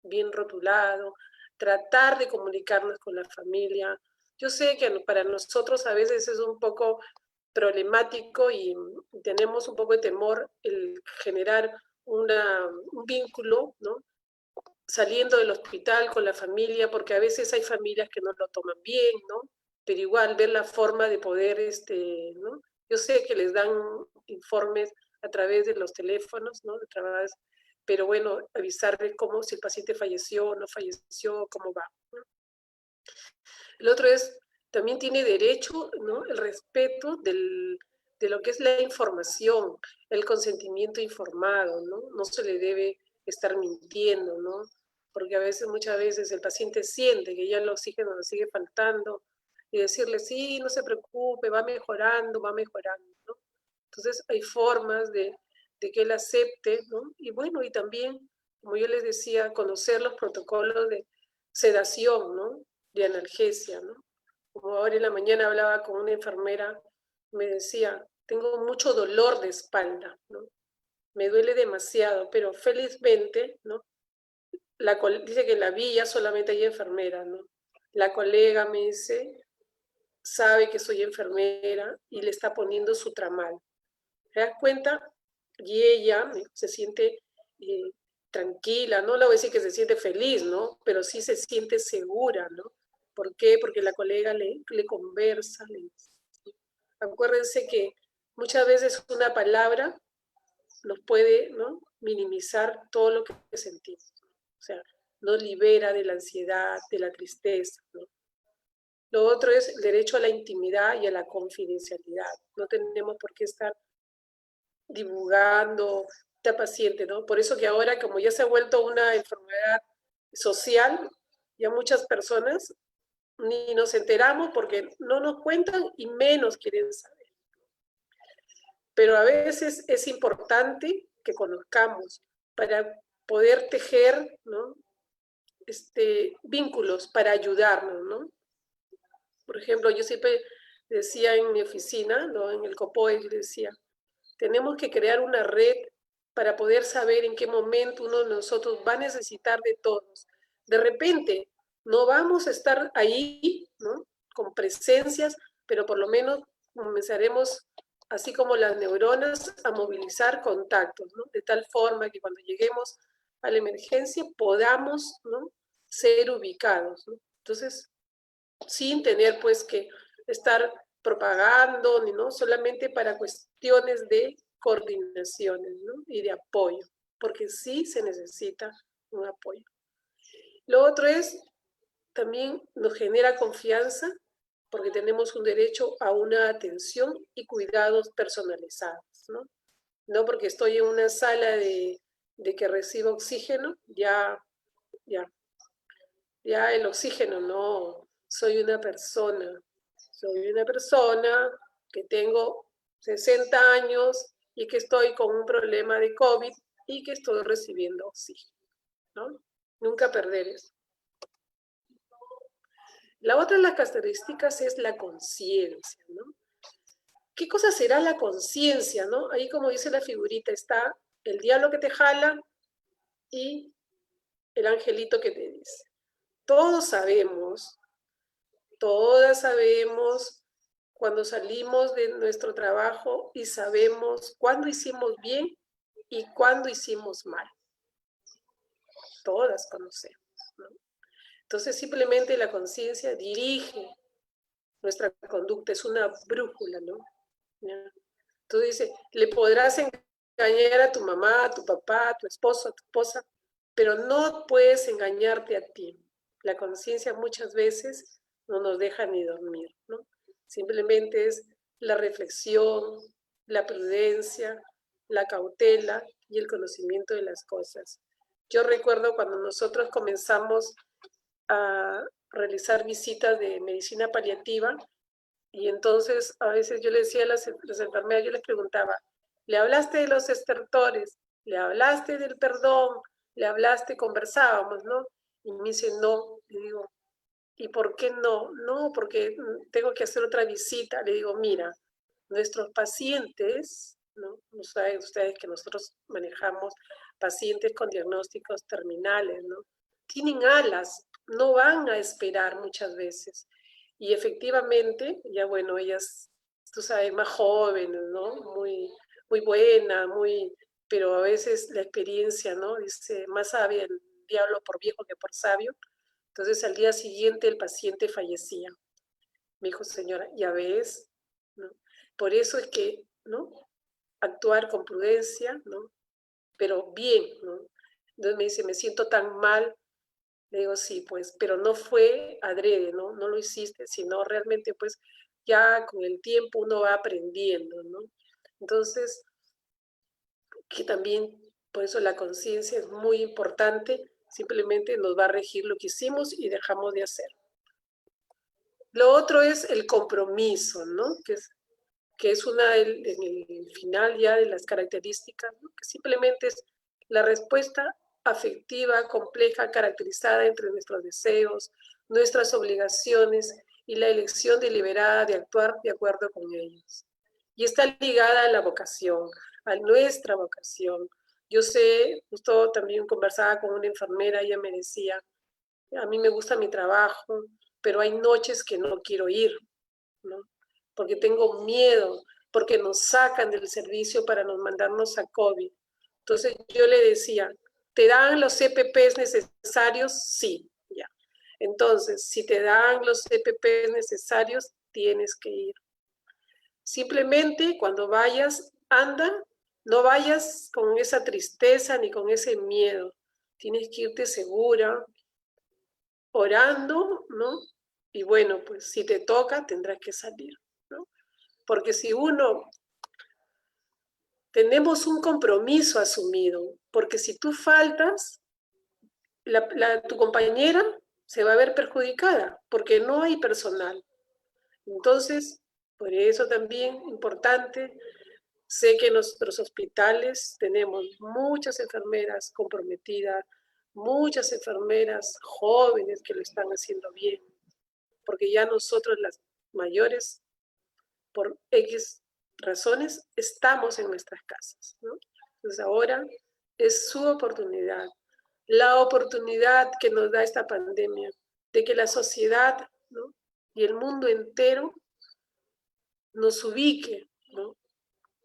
Bien rotulado, tratar de comunicarnos con la familia. Yo sé que para nosotros a veces es un poco problemático y tenemos un poco de temor el generar un vínculo, ¿no? Saliendo del hospital con la familia, porque a veces hay familias que no lo toman bien, ¿no? Pero igual ver la forma de poder, ¿no? Yo sé que les dan informes a través de los teléfonos, ¿no? Pero bueno, avisarles cómo, si el paciente falleció o no falleció, cómo va, ¿no? El otro es, también tiene derecho, ¿no? El respeto de lo que es la información, el consentimiento informado, ¿no? No se le debe estar mintiendo, ¿no? Porque muchas veces el paciente siente que ya el oxígeno le sigue faltando y decirle, sí, no se preocupe, va mejorando, ¿no? Entonces hay formas de que él acepte, ¿no? Y bueno, y también, como yo les decía, conocer los protocolos de sedación, ¿no? De analgesia, ¿no? Como ahora en la mañana hablaba con una enfermera, me decía, tengo mucho dolor de espalda, ¿no? Me duele demasiado, pero felizmente, ¿no? Dice que en la villa solamente hay enfermeras, ¿no? La colega me dice, sabe que soy enfermera y le está poniendo su tramal. ¿Te das cuenta? Y ella se siente tranquila, no le voy a decir que se siente feliz, ¿no? Pero sí se siente segura, ¿no? ¿Por qué? Porque la colega le conversa. Acuérdense que muchas veces una palabra nos puede, ¿no? Minimizar todo lo que sentimos. O sea, nos libera de la ansiedad, de la tristeza, ¿no? Lo otro es el derecho a la intimidad y a la confidencialidad. No tenemos por qué estar divulgando esta paciente, ¿no? Por eso que ahora, como ya se ha vuelto una enfermedad social, ya muchas personas ni nos enteramos porque no nos cuentan y menos quieren saber. Pero a veces es importante que conozcamos para poder tejer, ¿no? Vínculos para ayudarnos, ¿no? Por ejemplo, yo siempre decía en mi oficina, ¿no? En el COPOE, yo decía, tenemos que crear una red para poder saber en qué momento uno de nosotros va a necesitar de todos. De repente, no vamos a estar ahí, ¿no? Con presencias, pero por lo menos comenzaremos, así como las neuronas, a movilizar contactos, ¿no? De tal forma que cuando lleguemos a la emergencia podamos, ¿no? Ser ubicados, ¿no? Entonces, sin tener pues que estar propagando, ¿no? Solamente para cuestiones de coordinaciones, ¿no? Y de apoyo, porque sí se necesita un apoyo. Lo otro es, también nos genera confianza porque tenemos un derecho a una atención y cuidados personalizados, ¿no? No porque estoy en una sala de de que reciba oxígeno, ya el oxígeno, no, soy una persona que tengo 60 años y que estoy con un problema de COVID y que estoy recibiendo oxígeno, ¿no? Nunca perder eso. La otra de las características es la conciencia, ¿no? ¿Qué cosa será la conciencia, no? Ahí, como dice la figurita, está el diablo que te jala y el angelito que te dice. Todos sabemos, todas sabemos cuando salimos de nuestro trabajo y sabemos cuándo hicimos bien y cuándo hicimos mal. Todas conocemos, ¿no? Entonces, simplemente la conciencia dirige nuestra conducta, es una brújula, ¿no? ¿Ya? Entonces dice, le podrás engañar a tu mamá, a tu papá, a tu esposo, a tu esposa, pero no puedes engañarte a ti. La conciencia muchas veces no nos deja ni dormir, ¿no? Simplemente es la reflexión, la prudencia, la cautela y el conocimiento de las cosas. Yo recuerdo cuando nosotros comenzamos a realizar visitas de medicina paliativa, y entonces a veces yo le decía a las enfermeras, yo les preguntaba, ¿le hablaste de los estertores? ¿Le hablaste del perdón? ¿Le hablaste? Conversábamos, ¿no? Y me dice, no. Le digo, ¿y por qué no? No, porque tengo que hacer otra visita. Le digo, mira, nuestros pacientes, ¿no? Saben ustedes que nosotros manejamos pacientes con diagnósticos terminales, ¿no? Tienen alas, no van a esperar muchas veces. Y efectivamente, ya bueno, ellas, tú sabes, más jóvenes, ¿no? Muy, muy buena, pero a veces la experiencia, ¿no? Dice, más sabe el diablo por viejo que por sabio. Entonces al día siguiente el paciente fallecía. Me dijo, señora, ya ves, ¿no? Por eso es que, ¿no? Actuar con prudencia, ¿no? Pero bien, ¿no? Entonces me dice, me siento tan mal. Le digo, sí, pues, pero no fue adrede, ¿no? No lo hiciste, sino realmente, pues, ya con el tiempo uno va aprendiendo, ¿no? Entonces, que también, por eso la conciencia es muy importante, simplemente nos va a regir lo que hicimos y dejamos de hacer. Lo otro es el compromiso, ¿no? Que es una en el final ya de las características, ¿no? Que simplemente es la respuesta afectiva, compleja, caracterizada entre nuestros deseos, nuestras obligaciones y la elección deliberada de actuar de acuerdo con ellos. Y está ligada a la vocación, a nuestra vocación. Yo sé, justo también conversaba con una enfermera, ella me decía, a mí me gusta mi trabajo, pero hay noches que no quiero ir, ¿no? Porque tengo miedo, porque nos sacan del servicio para nos mandarnos a COVID. Entonces yo le decía, ¿te dan los CPPs necesarios? Sí, ya. Entonces, si te dan los CPPs necesarios, tienes que ir. Simplemente cuando vayas, anda, no vayas con esa tristeza ni con ese miedo. Tienes que irte segura, orando, ¿no? Y bueno, pues si te toca, tendrás que salir, ¿no? Porque si tenemos un compromiso asumido, porque si tú faltas, tu compañera se va a ver perjudicada, porque no hay personal. Entonces, por eso también importante, sé que en nuestros hospitales tenemos muchas enfermeras comprometidas, muchas enfermeras jóvenes que lo están haciendo bien, porque ya nosotros las mayores, por X razones, estamos en nuestras casas, ¿no? Entonces ahora es su oportunidad, la oportunidad que nos da esta pandemia, de que la sociedad, ¿no? Y el mundo entero nos ubique, ¿no?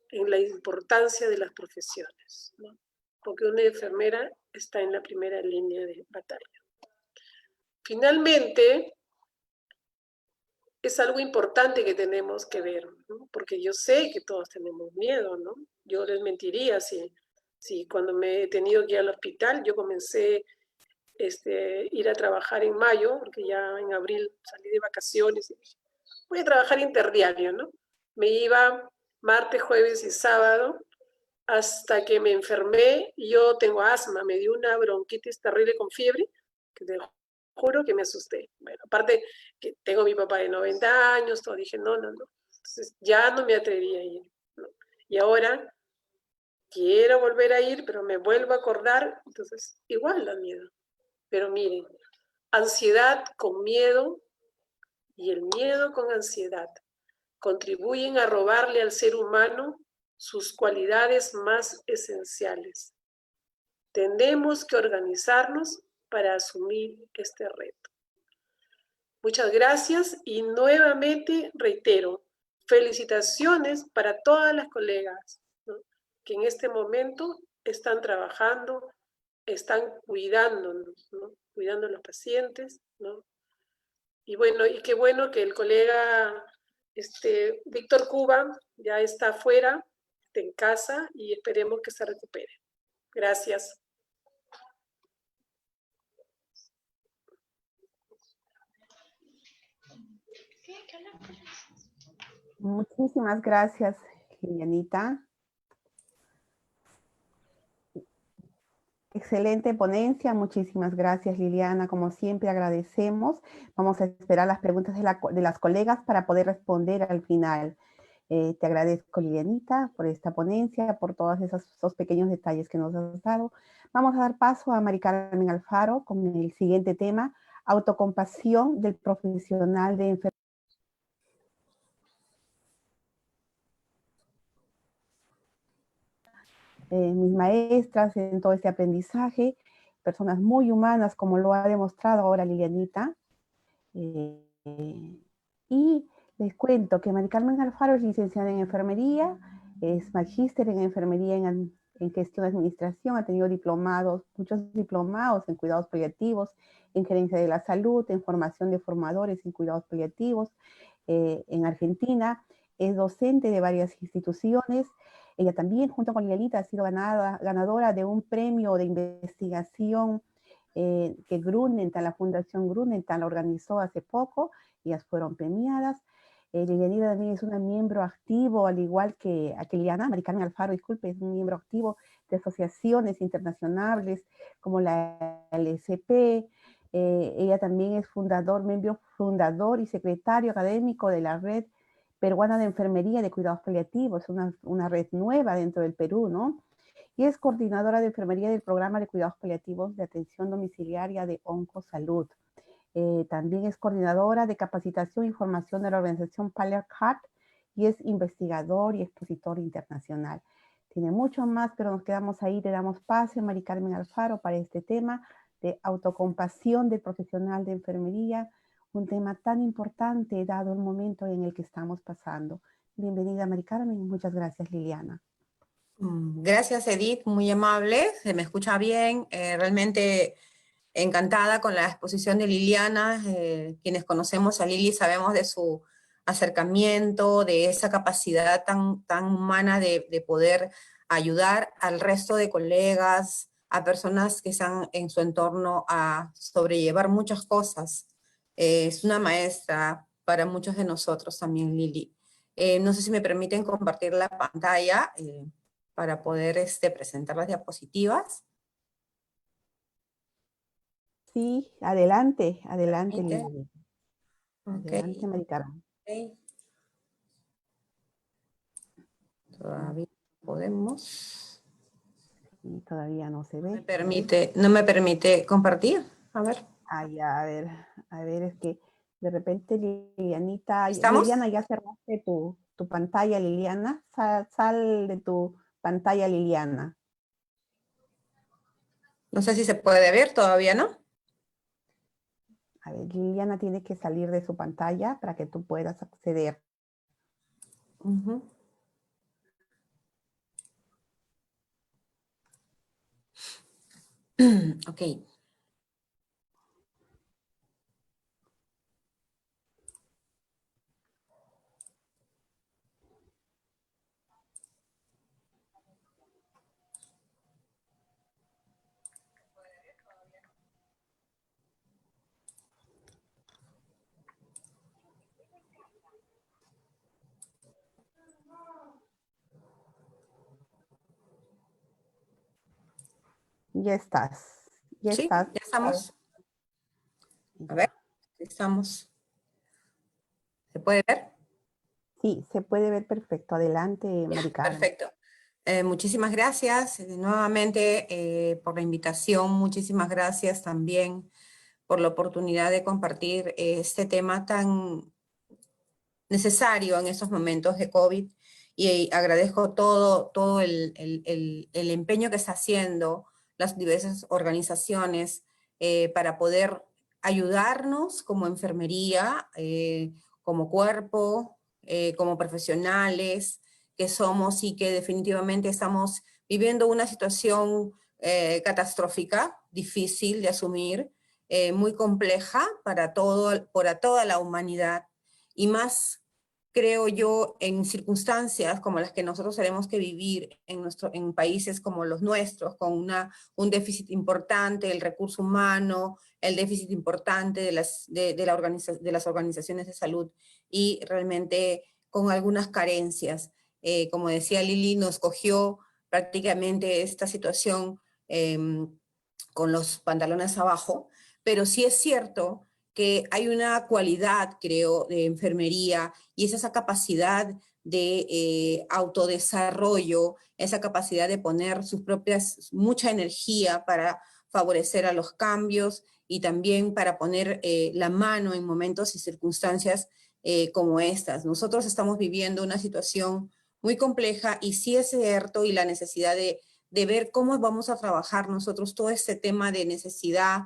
En la importancia de las profesiones, ¿no? Porque una enfermera está en la primera línea de batalla. Finalmente, es algo importante que tenemos que ver, ¿no? Porque yo sé que todos tenemos miedo, ¿no? Yo les mentiría si cuando me he tenido que ir al hospital, yo comencé ir a trabajar en mayo, porque ya en abril salí de vacaciones, y dije, voy a trabajar interdiario, ¿no? Me iba martes, jueves y sábado, hasta que me enfermé. Yo tengo asma, me dio una bronquitis terrible con fiebre, que te juro que me asusté. Bueno, aparte que tengo a mi papá de 90 años, todo, dije, no. Entonces ya no me atreví a ir, ¿no? Y ahora quiero volver a ir, pero me vuelvo a acordar, entonces igual da miedo. Pero miren, ansiedad con miedo y el miedo con ansiedad contribuyen a robarle al ser humano sus cualidades más esenciales. Tenemos que organizarnos para asumir este reto. Muchas gracias y nuevamente reitero, felicitaciones para todas las colegas, ¿no?, que en este momento están trabajando, están cuidándonos, ¿no?, cuidando a los pacientes, ¿no? Y bueno, y qué bueno que el colega Víctor Cuba ya está afuera, está en casa y esperemos que se recupere. Gracias. Muchísimas gracias, Lilianita. Excelente ponencia, muchísimas gracias, Liliana. Como siempre, agradecemos. Vamos a esperar las preguntas de las colegas para poder responder al final. Te agradezco, Lilianita, por esta ponencia, por todos esos pequeños detalles que nos has dado. Vamos a dar paso a Mari Carmen Alfaro con el siguiente tema, autocompasión del profesional de enfermería. Mis maestras en todo este aprendizaje, personas muy humanas, como lo ha demostrado ahora Lilianita. Y les cuento que Mari Carmen Alfaro es licenciada en enfermería, es magíster en enfermería en gestión de administración, ha tenido muchos diplomados en cuidados paliativos, en gerencia de la salud, en formación de formadores en cuidados paliativos en Argentina, es docente de varias instituciones. Ella también, junto con Lilianita, ha sido ganadora de un premio de investigación que Grunenthal, la Fundación Grunenthal organizó hace poco. Ellas fueron premiadas. Lilianita también es una miembro activo, al igual que Liliana, Mari Carmen Alfaro, disculpe, es un miembro activo de asociaciones internacionales como la LSP. Ella también es miembro fundador y secretario académico de la Red Peruana de Enfermería de Cuidados Paliativos, una red nueva dentro del Perú, ¿no? Y es coordinadora de enfermería del programa de cuidados paliativos de atención domiciliaria de Oncosalud. También es coordinadora de capacitación y formación de la organización PaliaCAT y es investigador y expositor internacional. Tiene mucho más, pero nos quedamos ahí. Le damos paso a Mari Carmen Alfaro para este tema de autocompasión del profesional de enfermería, un tema tan importante dado el momento en el que estamos pasando. Bienvenida, Mari Carmen. Muchas gracias, Liliana. Gracias, Edith, muy amable, se me escucha bien, realmente encantada con la exposición de Liliana. Quienes conocemos a Lili sabemos de su acercamiento, de esa capacidad tan humana de poder ayudar al resto de colegas, a personas que están en su entorno a sobrellevar muchas cosas. Es una maestra para muchos de nosotros también, Lili. No sé si me permiten compartir la pantalla para poder presentar las diapositivas. Sí, adelante, Lili. Okay. Adelante, Mari Carmen. Okay. Todavía podemos. Y todavía no se ve. No me permite compartir. A ver. Ya, a ver, es que de repente Liliana, ya cerraste tu pantalla, Liliana. Sal de tu pantalla, Liliana. No sé si se puede ver, todavía no. A ver, Liliana tiene que salir de su pantalla para que tú puedas acceder. Ok. Ya estás. Ya ¿Sí? estás. ¿Ya estamos? A ver, estamos. ¿Se puede ver? Sí, se puede ver perfecto. Adelante, Mari Carmen. Perfecto. Muchísimas gracias nuevamente por la invitación. Muchísimas gracias también por la oportunidad de compartir este tema tan necesario en estos momentos de COVID. Y agradezco todo el empeño que está haciendo las diversas organizaciones para poder ayudarnos como enfermería, como cuerpo, como profesionales que somos y que definitivamente estamos viviendo una situación catastrófica, difícil de asumir, muy compleja para toda la humanidad y más, creo yo, en circunstancias como las que nosotros tenemos que vivir en países como los nuestros, con un déficit importante del recurso humano, el déficit importante de las organizaciones de salud y realmente con algunas carencias. Como decía Lili, nos cogió prácticamente esta situación con los pantalones abajo, pero sí es cierto que hay una cualidad, creo, de enfermería y es esa capacidad de autodesarrollo, esa capacidad de poner mucha energía para favorecer a los cambios y también para poner la mano en momentos y circunstancias como estas. Nosotros estamos viviendo una situación muy compleja y sí es cierto y la necesidad de ver cómo vamos a trabajar nosotros todo este tema de necesidad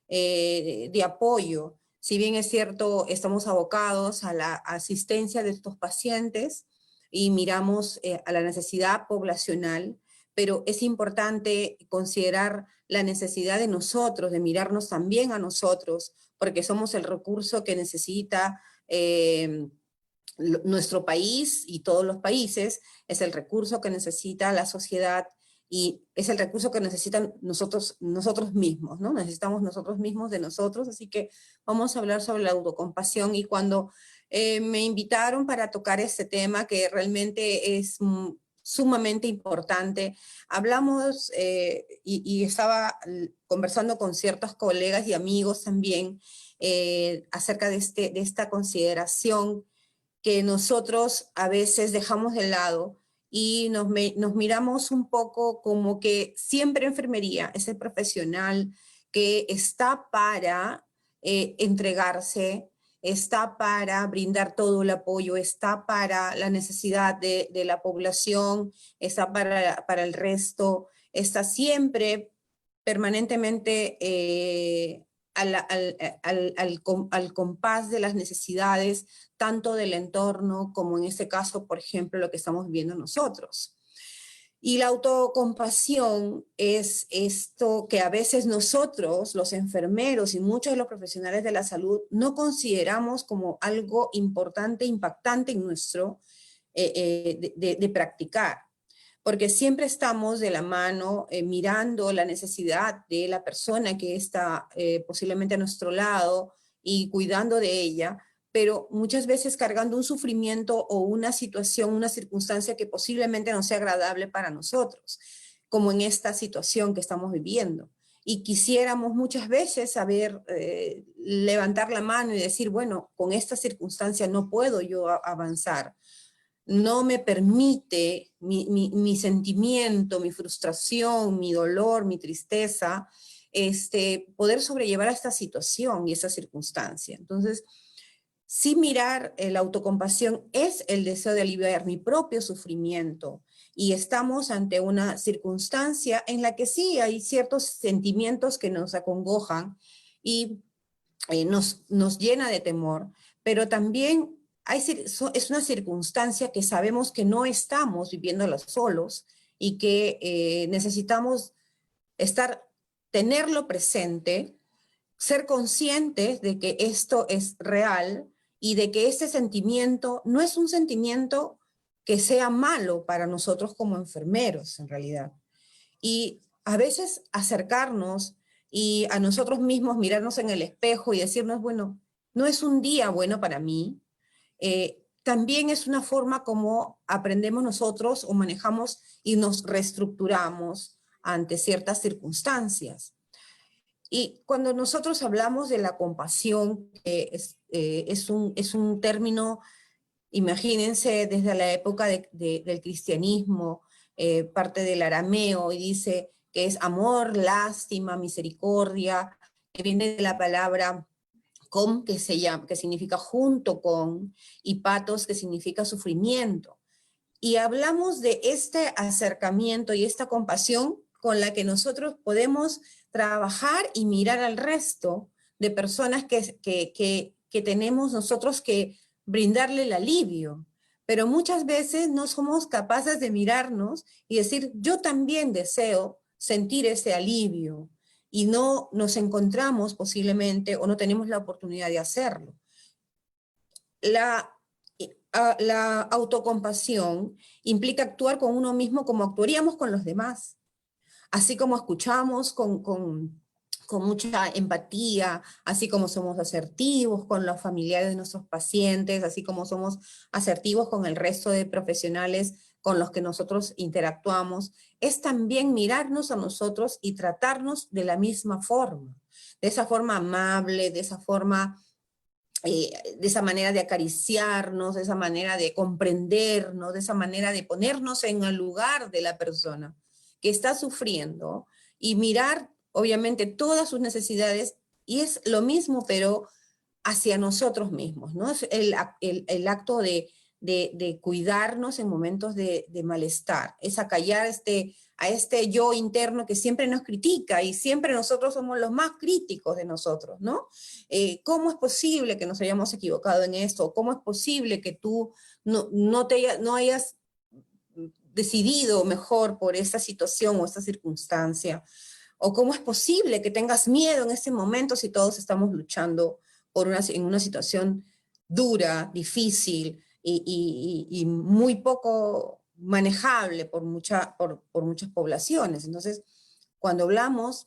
de apoyo. Si bien es cierto, estamos abocados a la asistencia de estos pacientes y miramos a la necesidad poblacional, pero es importante considerar la necesidad de nosotros, de mirarnos también a nosotros, porque somos el recurso que necesita nuestro país y todos los países, es el recurso que necesita la sociedad y es el recurso que necesitan nosotros mismos, ¿no? Necesitamos nosotros mismos de nosotros, así que vamos a hablar sobre la autocompasión y cuando me invitaron para tocar este tema que realmente es sumamente importante, hablamos y estaba conversando con ciertos colegas y amigos también acerca de esta consideración que nosotros a veces dejamos de lado y nos miramos un poco como que siempre enfermería es el profesional que está para entregarse, está para brindar todo el apoyo, está para la necesidad de la población, está para el resto, está siempre permanentemente al compás de las necesidades, tanto del entorno como en este caso, por ejemplo, lo que estamos viendo nosotros. Y la autocompasión es esto que a veces nosotros, los enfermeros y muchos de los profesionales de la salud, no consideramos como algo importante, impactante en nuestro de practicar. Porque siempre estamos de la mano mirando la necesidad de la persona que está posiblemente a nuestro lado y cuidando de ella, pero muchas veces cargando un sufrimiento o una situación, una circunstancia que posiblemente no sea agradable para nosotros, como en esta situación que estamos viviendo. Y quisiéramos muchas veces saber levantar la mano y decir, bueno, con esta circunstancia no puedo yo avanzar. No me permite mi sentimiento, mi frustración, mi dolor, mi tristeza, poder sobrellevar a esta situación y esa circunstancia. Entonces, sí mirar la autocompasión es el deseo de aliviar mi propio sufrimiento y estamos ante una circunstancia en la que sí hay ciertos sentimientos que nos acongojan y nos llena de temor, pero también es una circunstancia que sabemos que no estamos viviéndola solos y que necesitamos tenerlo presente, ser conscientes de que esto es real y de que este sentimiento no es un sentimiento que sea malo para nosotros como enfermeros, en realidad. Y a veces acercarnos y a nosotros mismos mirarnos en el espejo y decirnos, bueno, no es un día bueno para mí, también es una forma como aprendemos nosotros o manejamos y nos reestructuramos ante ciertas circunstancias. Y cuando nosotros hablamos de la compasión, es un término, imagínense, desde la época del cristianismo, parte del arameo, y dice que es amor, lástima, misericordia, que viene de la palabra com, que significa junto con, y patos, que significa sufrimiento. Y hablamos de este acercamiento y esta compasión con la que nosotros podemos trabajar y mirar al resto de personas que tenemos nosotros que brindarle el alivio. Pero muchas veces no somos capaces de mirarnos y decir, yo también deseo sentir ese alivio, y no nos encontramos posiblemente o no tenemos la oportunidad de hacerlo. La autocompasión implica actuar con uno mismo como actuaríamos con los demás. Así como escuchamos con mucha empatía, así como somos asertivos con los familiares de nuestros pacientes, así como somos asertivos con el resto de profesionales con los que nosotros interactuamos, es también mirarnos a nosotros y tratarnos de la misma forma, de esa forma amable, de esa forma, de esa manera de acariciarnos, de esa manera de comprendernos, de esa manera de ponernos en el lugar de la persona que está sufriendo y mirar, obviamente, todas sus necesidades, y es lo mismo, pero hacia nosotros mismos, ¿no? Es el acto de cuidarnos en momentos de malestar, es acallar a este yo interno que siempre nos critica, y siempre nosotros somos los más críticos de nosotros, ¿no? ¿Cómo es posible que nos hayamos equivocado en esto? ¿Cómo es posible que tú no hayas decidido mejor por esta situación o esta circunstancia? ¿O cómo es posible que tengas miedo en este momento si todos estamos luchando en una situación dura, difícil y muy poco manejable por muchas poblaciones? Entonces, cuando hablamos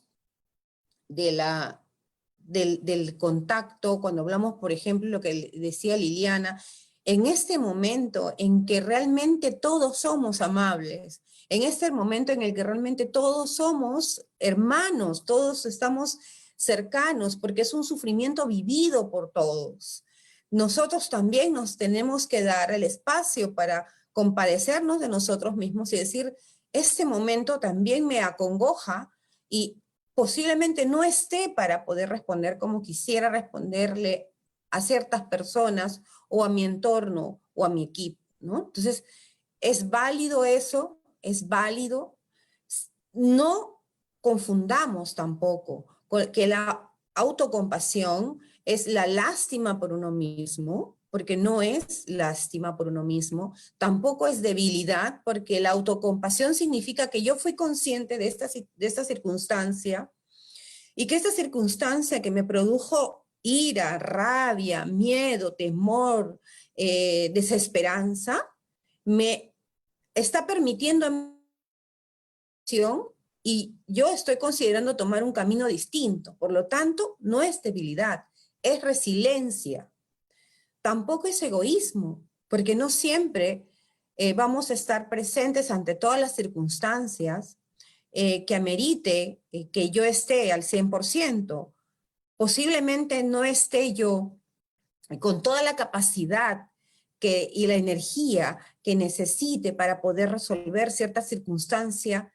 del contacto, cuando hablamos, por ejemplo, lo que decía Liliana, en este momento en que realmente todos somos amables, en este momento en el que realmente todos somos hermanos, todos estamos cercanos, porque es un sufrimiento vivido por todos, nosotros también nos tenemos que dar el espacio para compadecernos de nosotros mismos y decir, este momento también me acongoja y posiblemente no esté para poder responder como quisiera responderle a ciertas personas o a mi entorno o a mi equipo, ¿no? Entonces, es válido eso, es válido. No confundamos tampoco que la autocompasión es la lástima por uno mismo, porque no es lástima por uno mismo, tampoco es debilidad, porque la autocompasión significa que yo fui consciente de esta circunstancia, y que esta circunstancia que me produjo ira, rabia, miedo, temor, desesperanza, me está permitiendo y yo estoy considerando tomar un camino distinto. Por lo tanto, no es debilidad, es resiliencia. Tampoco es egoísmo, porque no siempre vamos a estar presentes ante todas las circunstancias que amerite que yo esté al 100%. Posiblemente no esté yo con toda la capacidad y la energía que necesite para poder resolver cierta circunstancia,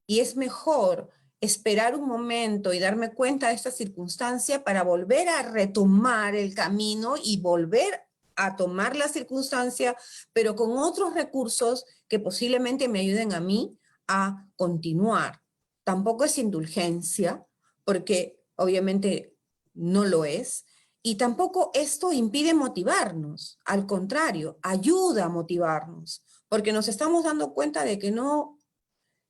y es mejor esperar un momento y darme cuenta de esta circunstancia para volver a retomar el camino y volver a tomar la circunstancia, pero con otros recursos que posiblemente me ayuden a mí a continuar. Tampoco es indulgencia, porque obviamente no lo es, y tampoco esto impide motivarnos, al contrario, ayuda a motivarnos, porque nos estamos dando cuenta de que no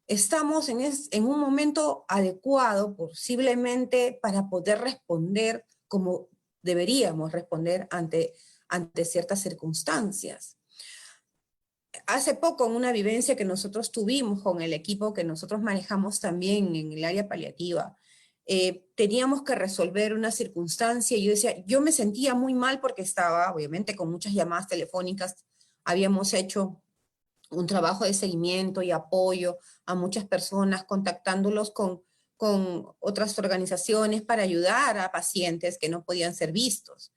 estamos en un momento adecuado posiblemente para poder responder como deberíamos responder ante ciertas circunstancias. Hace poco, en una vivencia que nosotros tuvimos con el equipo que nosotros manejamos también en el área paliativa, teníamos que resolver una circunstancia y yo decía, yo me sentía muy mal porque estaba, obviamente, con muchas llamadas telefónicas, habíamos hecho un trabajo de seguimiento y apoyo a muchas personas, contactándolos con otras organizaciones para ayudar a pacientes que no podían ser vistos.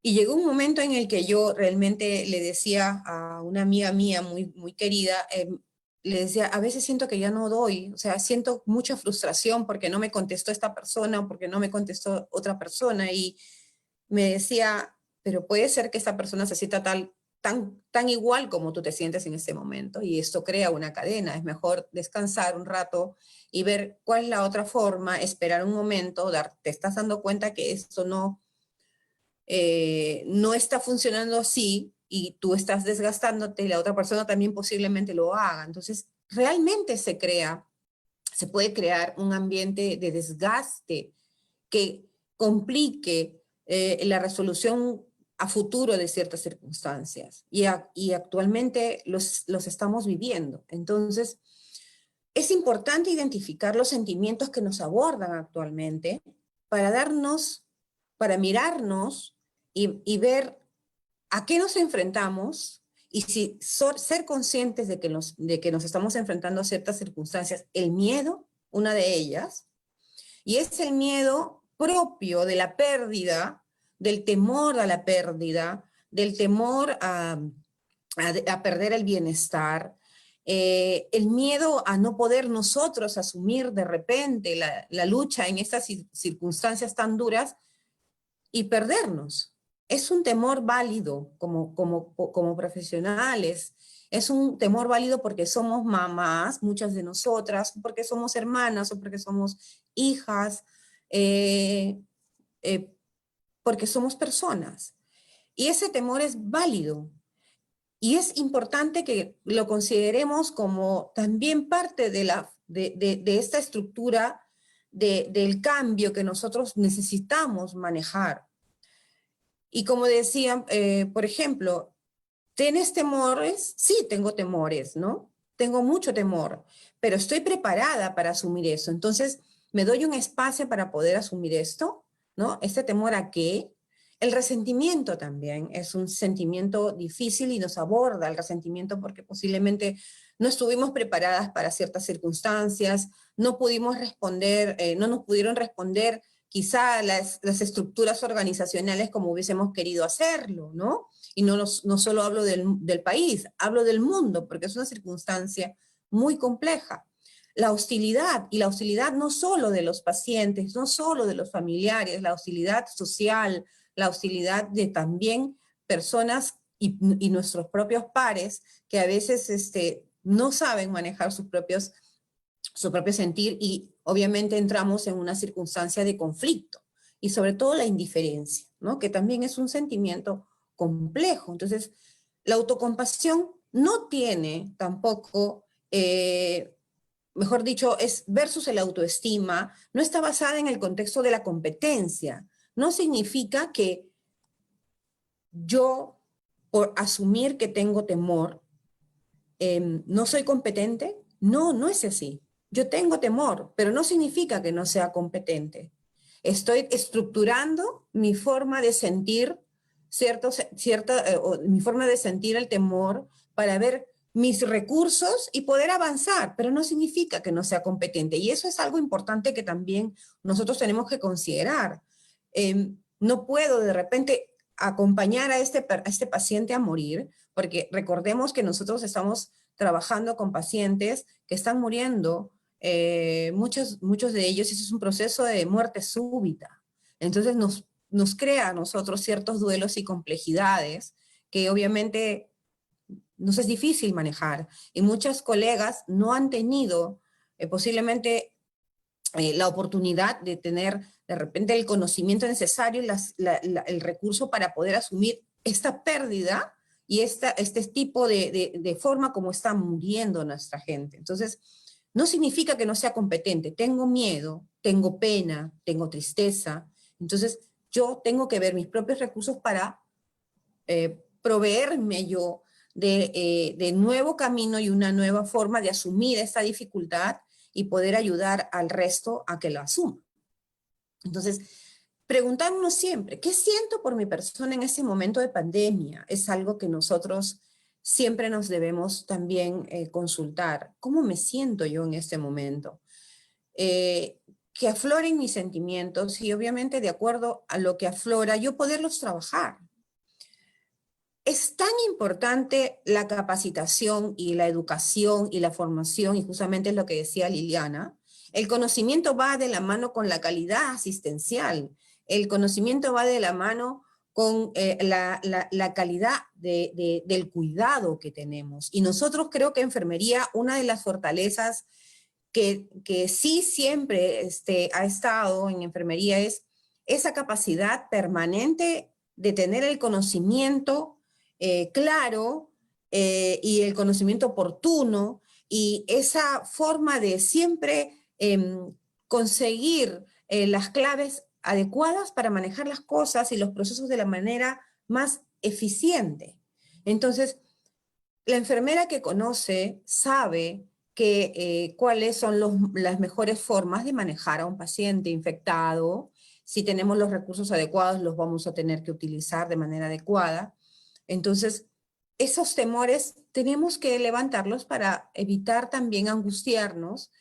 Y llegó un momento en el que yo realmente le decía a una amiga mía muy, muy querida, le decía, a veces siento que ya no doy, o sea, siento mucha frustración porque no me contestó esta persona o porque no me contestó otra persona. Y me decía, pero puede ser que esta persona se sienta tan igual como tú te sientes en este momento, y esto crea una cadena. Es mejor descansar un rato y ver cuál es la otra forma, esperar un momento, te estás dando cuenta que esto no está funcionando así y tú estás desgastándote y la otra persona también posiblemente lo haga. Entonces, realmente se puede crear un ambiente de desgaste que complique la resolución a futuro de ciertas circunstancias. Y actualmente los estamos viviendo. Entonces, es importante identificar los sentimientos que nos abordan actualmente para mirarnos y ver a qué nos enfrentamos, y si ser conscientes de que nos estamos enfrentando a ciertas circunstancias. El miedo, una de ellas, y es el miedo propio de la pérdida, del temor a la pérdida, del temor a perder el bienestar, el miedo a no poder nosotros asumir de repente la lucha en estas circunstancias tan duras y perdernos. Es un temor válido como profesionales, es un temor válido porque somos mamás, muchas de nosotras, porque somos hermanas o porque somos hijas, eh, eh, porque somos personas. Y ese temor es válido. Y es importante que lo consideremos como también parte de esta estructura del cambio que nosotros necesitamos manejar. Y como decía, por ejemplo, ¿tienes temores? Sí, tengo temores, ¿no? Tengo mucho temor, pero estoy preparada para asumir eso. Entonces, me doy un espacio para poder asumir esto, ¿no? ¿Este temor a qué? El resentimiento también es un sentimiento difícil y nos aborda el resentimiento porque posiblemente no estuvimos preparadas para ciertas circunstancias, no pudimos responder, no nos pudieron responder quizá las estructuras organizacionales como hubiésemos querido hacerlo, ¿no? Y no solo hablo del país, hablo del mundo, porque es una circunstancia muy compleja. La hostilidad, y la hostilidad no solo de los pacientes, no solo de los familiares, la hostilidad social, la hostilidad de también personas y nuestros propios pares que a veces no saben manejar su propio sentir, y obviamente entramos en una circunstancia de conflicto. Y sobre todo la indiferencia, ¿no? Que también es un sentimiento complejo. Entonces, la autocompasión no tiene tampoco, mejor dicho, es versus el autoestima, no está basada en el contexto de la competencia. No significa que yo, por asumir que tengo temor, no soy competente. No, no es así. Yo tengo temor, pero no significa que no sea competente. Estoy estructurando mi forma de sentir mi forma de sentir el temor para ver mis recursos y poder avanzar, pero no significa que no sea competente. Y eso es algo importante que también nosotros tenemos que considerar. No puedo de repente acompañar a este paciente a morir, porque recordemos que nosotros estamos trabajando con pacientes que están muriendo, muchos de ellos, y eso es un proceso de muerte súbita. Entonces nos crea a nosotros ciertos duelos y complejidades que obviamente nos es difícil manejar. Y muchas colegas no han tenido posiblemente la oportunidad de tener de repente el conocimiento necesario y el recurso para poder asumir esta pérdida y este tipo de forma como está muriendo nuestra gente. Entonces, no significa que no sea competente. Tengo miedo, tengo pena, tengo tristeza. Entonces, yo tengo que ver mis propios recursos para proveerme yo de nuevo camino y una nueva forma de asumir esta dificultad y poder ayudar al resto a que lo asuma. Entonces, preguntarnos siempre, ¿qué siento por mi persona en este momento de pandemia? Es algo que nosotros siempre nos debemos también consultar, ¿cómo me siento yo en este momento? Que afloren mis sentimientos y obviamente de acuerdo a lo que aflora, yo poderlos trabajar. Es tan importante la capacitación y la educación y la formación, y justamente es lo que decía Liliana. El conocimiento va de la mano con la calidad asistencial. El conocimiento va de la mano con la calidad del cuidado que tenemos. Y nosotros creo que enfermería, una de las fortalezas que sí siempre ha estado en enfermería es esa capacidad permanente de tener el conocimiento claro y el conocimiento oportuno y esa forma de siempre conseguir las claves adecuadas para manejar las cosas y los procesos de la manera más eficiente. Entonces, la enfermera que conoce sabe cuáles son las mejores formas de manejar a un paciente infectado. Si tenemos los recursos adecuados, los vamos a tener que utilizar de manera adecuada. Entonces, esos temores tenemos que levantarlos para evitar también angustiarnos,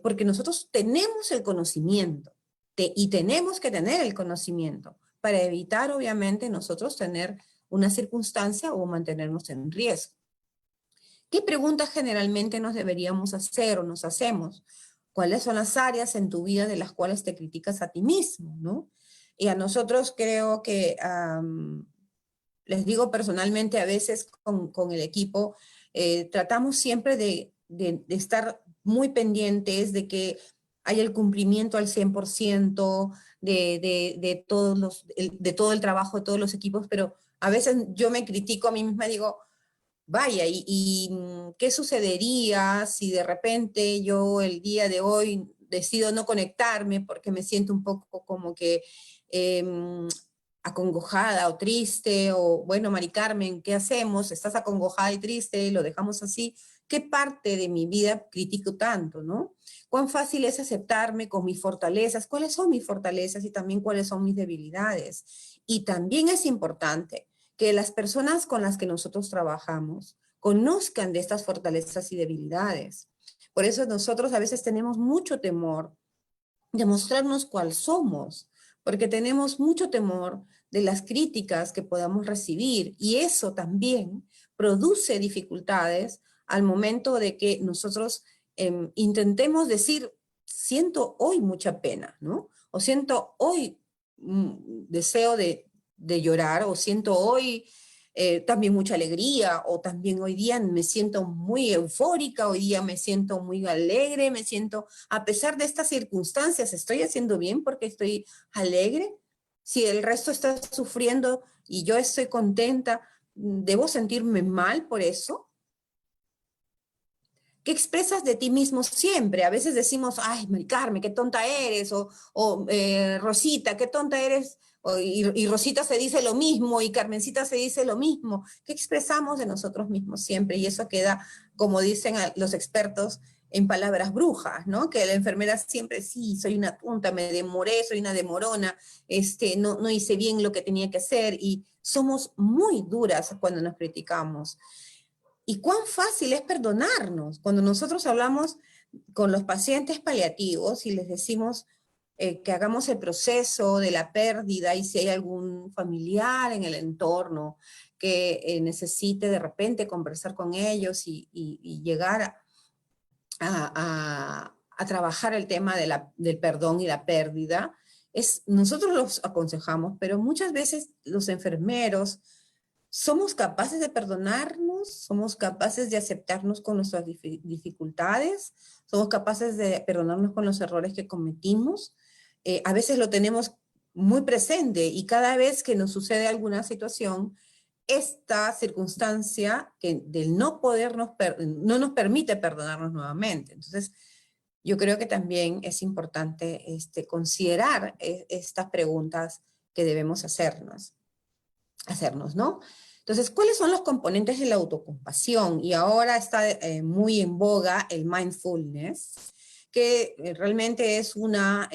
porque nosotros tenemos el conocimiento y tenemos que tener el conocimiento para evitar, obviamente, nosotros tener una circunstancia o mantenernos en riesgo. ¿Qué preguntas generalmente nos deberíamos hacer o nos hacemos? ¿Cuáles son las áreas en tu vida de las cuales te criticas a ti mismo, ¿no? Y a nosotros creo que, les digo personalmente, a veces con el equipo, tratamos siempre de estar muy pendientes de que haya el cumplimiento al 100% de todo el trabajo de todos los equipos, pero a veces yo me critico a mí misma y digo, vaya, ¿qué sucedería si de repente yo el día de hoy decido no conectarme porque me siento un poco como que acongojada o triste? O bueno, Mari Carmen, ¿qué hacemos? ¿Estás acongojada y triste? ¿Lo dejamos así? ¿Qué parte de mi vida critico tanto, no? ¿Cuán fácil es aceptarme con mis fortalezas? ¿Cuáles son mis fortalezas y también cuáles son mis debilidades? Y también es importante que las personas con las que nosotros trabajamos conozcan de estas fortalezas y debilidades. Por eso nosotros a veces tenemos mucho temor de mostrarnos cuál somos, porque tenemos mucho temor de las críticas que podamos recibir, y eso también produce dificultades al momento de que nosotros intentemos decir, siento hoy mucha pena, ¿no? O siento hoy deseo de llorar, o siento hoy también mucha alegría, o también hoy día me siento muy eufórica, hoy día me siento muy alegre, me siento, a pesar de estas circunstancias, ¿estoy haciendo bien porque estoy alegre? Si el resto está sufriendo y yo estoy contenta, ¿debo sentirme mal por eso? ¿Qué expresas de ti mismo siempre? A veces decimos, ay, Mari Carmen, qué tonta eres, o Rosita, qué tonta eres, y Rosita se dice lo mismo, y Carmencita se dice lo mismo. ¿Qué expresamos de nosotros mismos siempre? Y eso queda, como dicen los expertos, en palabras brujas, ¿no? Que la enfermera siempre, sí, soy una tonta, me demoré, soy una demorona, no hice bien lo que tenía que hacer, y somos muy duras cuando nos criticamos. ¿Y cuán fácil es perdonarnos? Cuando nosotros hablamos con los pacientes paliativos y les decimos que hagamos el proceso de la pérdida, y si hay algún familiar en el entorno que necesite de repente conversar con ellos y llegar a trabajar el tema del perdón y la pérdida, nosotros los aconsejamos, pero muchas veces los enfermeros somos capaces de perdonarnos, somos capaces de aceptarnos con nuestras dificultades, somos capaces de perdonarnos con los errores que cometimos. A veces lo tenemos muy presente, y cada vez que nos sucede alguna situación, esta circunstancia del no podernos, no nos permite perdonarnos nuevamente. Entonces, yo creo que también es importante considerar estas preguntas que debemos hacernos, ¿no? Entonces, ¿cuáles son los componentes de la autocompasión? Y ahora está muy en boga el mindfulness, que realmente es una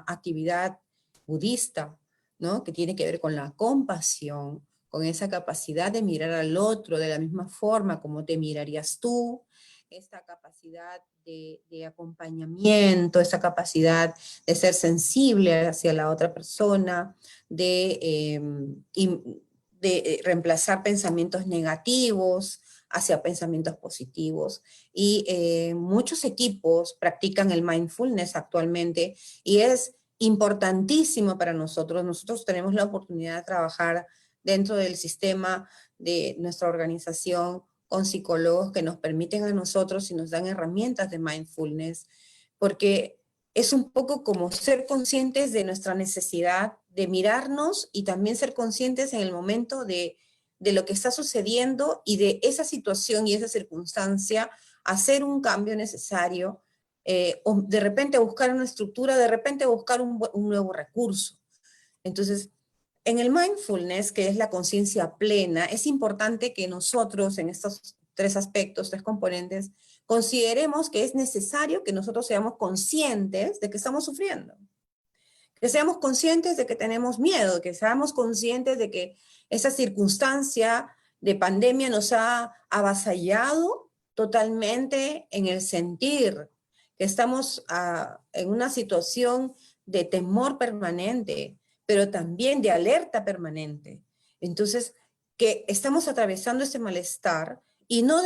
actividad budista, ¿no? Que tiene que ver con la compasión, con esa capacidad de mirar al otro de la misma forma como te mirarías tú, esta capacidad de acompañamiento, esta capacidad de ser sensible hacia la otra persona, de reemplazar pensamientos negativos hacia pensamientos positivos. Y muchos equipos practican el mindfulness actualmente y es importantísimo para nosotros. Nosotros tenemos la oportunidad de trabajar dentro del sistema de nuestra organización con psicólogos que nos permiten a nosotros y nos dan herramientas de mindfulness, porque es un poco como ser conscientes de nuestra necesidad de mirarnos y también ser conscientes en el momento de lo que está sucediendo y de esa situación y esa circunstancia, hacer un cambio necesario, o de repente buscar una estructura, de repente buscar un nuevo recurso. Entonces, en el mindfulness, que es la conciencia plena, es importante que nosotros en estos tres aspectos, tres componentes, consideremos que es necesario que nosotros seamos conscientes de que estamos sufriendo. Que seamos conscientes de que tenemos miedo, que seamos conscientes de que esa circunstancia de pandemia nos ha avasallado totalmente en el sentir, que estamos en una situación de temor permanente, pero también de alerta permanente. Entonces, que estamos atravesando ese malestar y no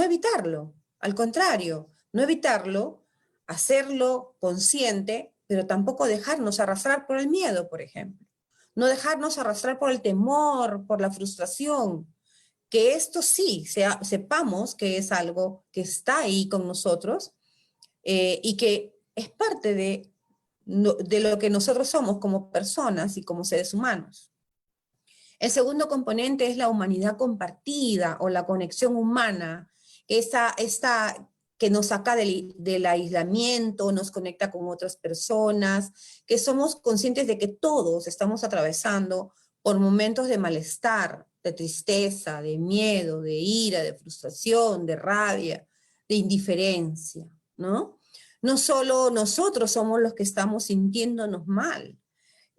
evitarlo, al contrario, no evitarlo, hacerlo consciente, pero tampoco dejarnos arrastrar por el miedo, por ejemplo. No dejarnos arrastrar por el temor, por la frustración, que esto sí, sepamos que es algo que está ahí con nosotros y que es parte de lo que nosotros somos como personas y como seres humanos. El segundo componente es la humanidad compartida o la conexión humana, esta que nos saca del aislamiento, nos conecta con otras personas, que somos conscientes de que todos estamos atravesando por momentos de malestar, de tristeza, de miedo, de ira, de frustración, de rabia, de indiferencia, ¿no? No solo nosotros somos los que estamos sintiéndonos mal,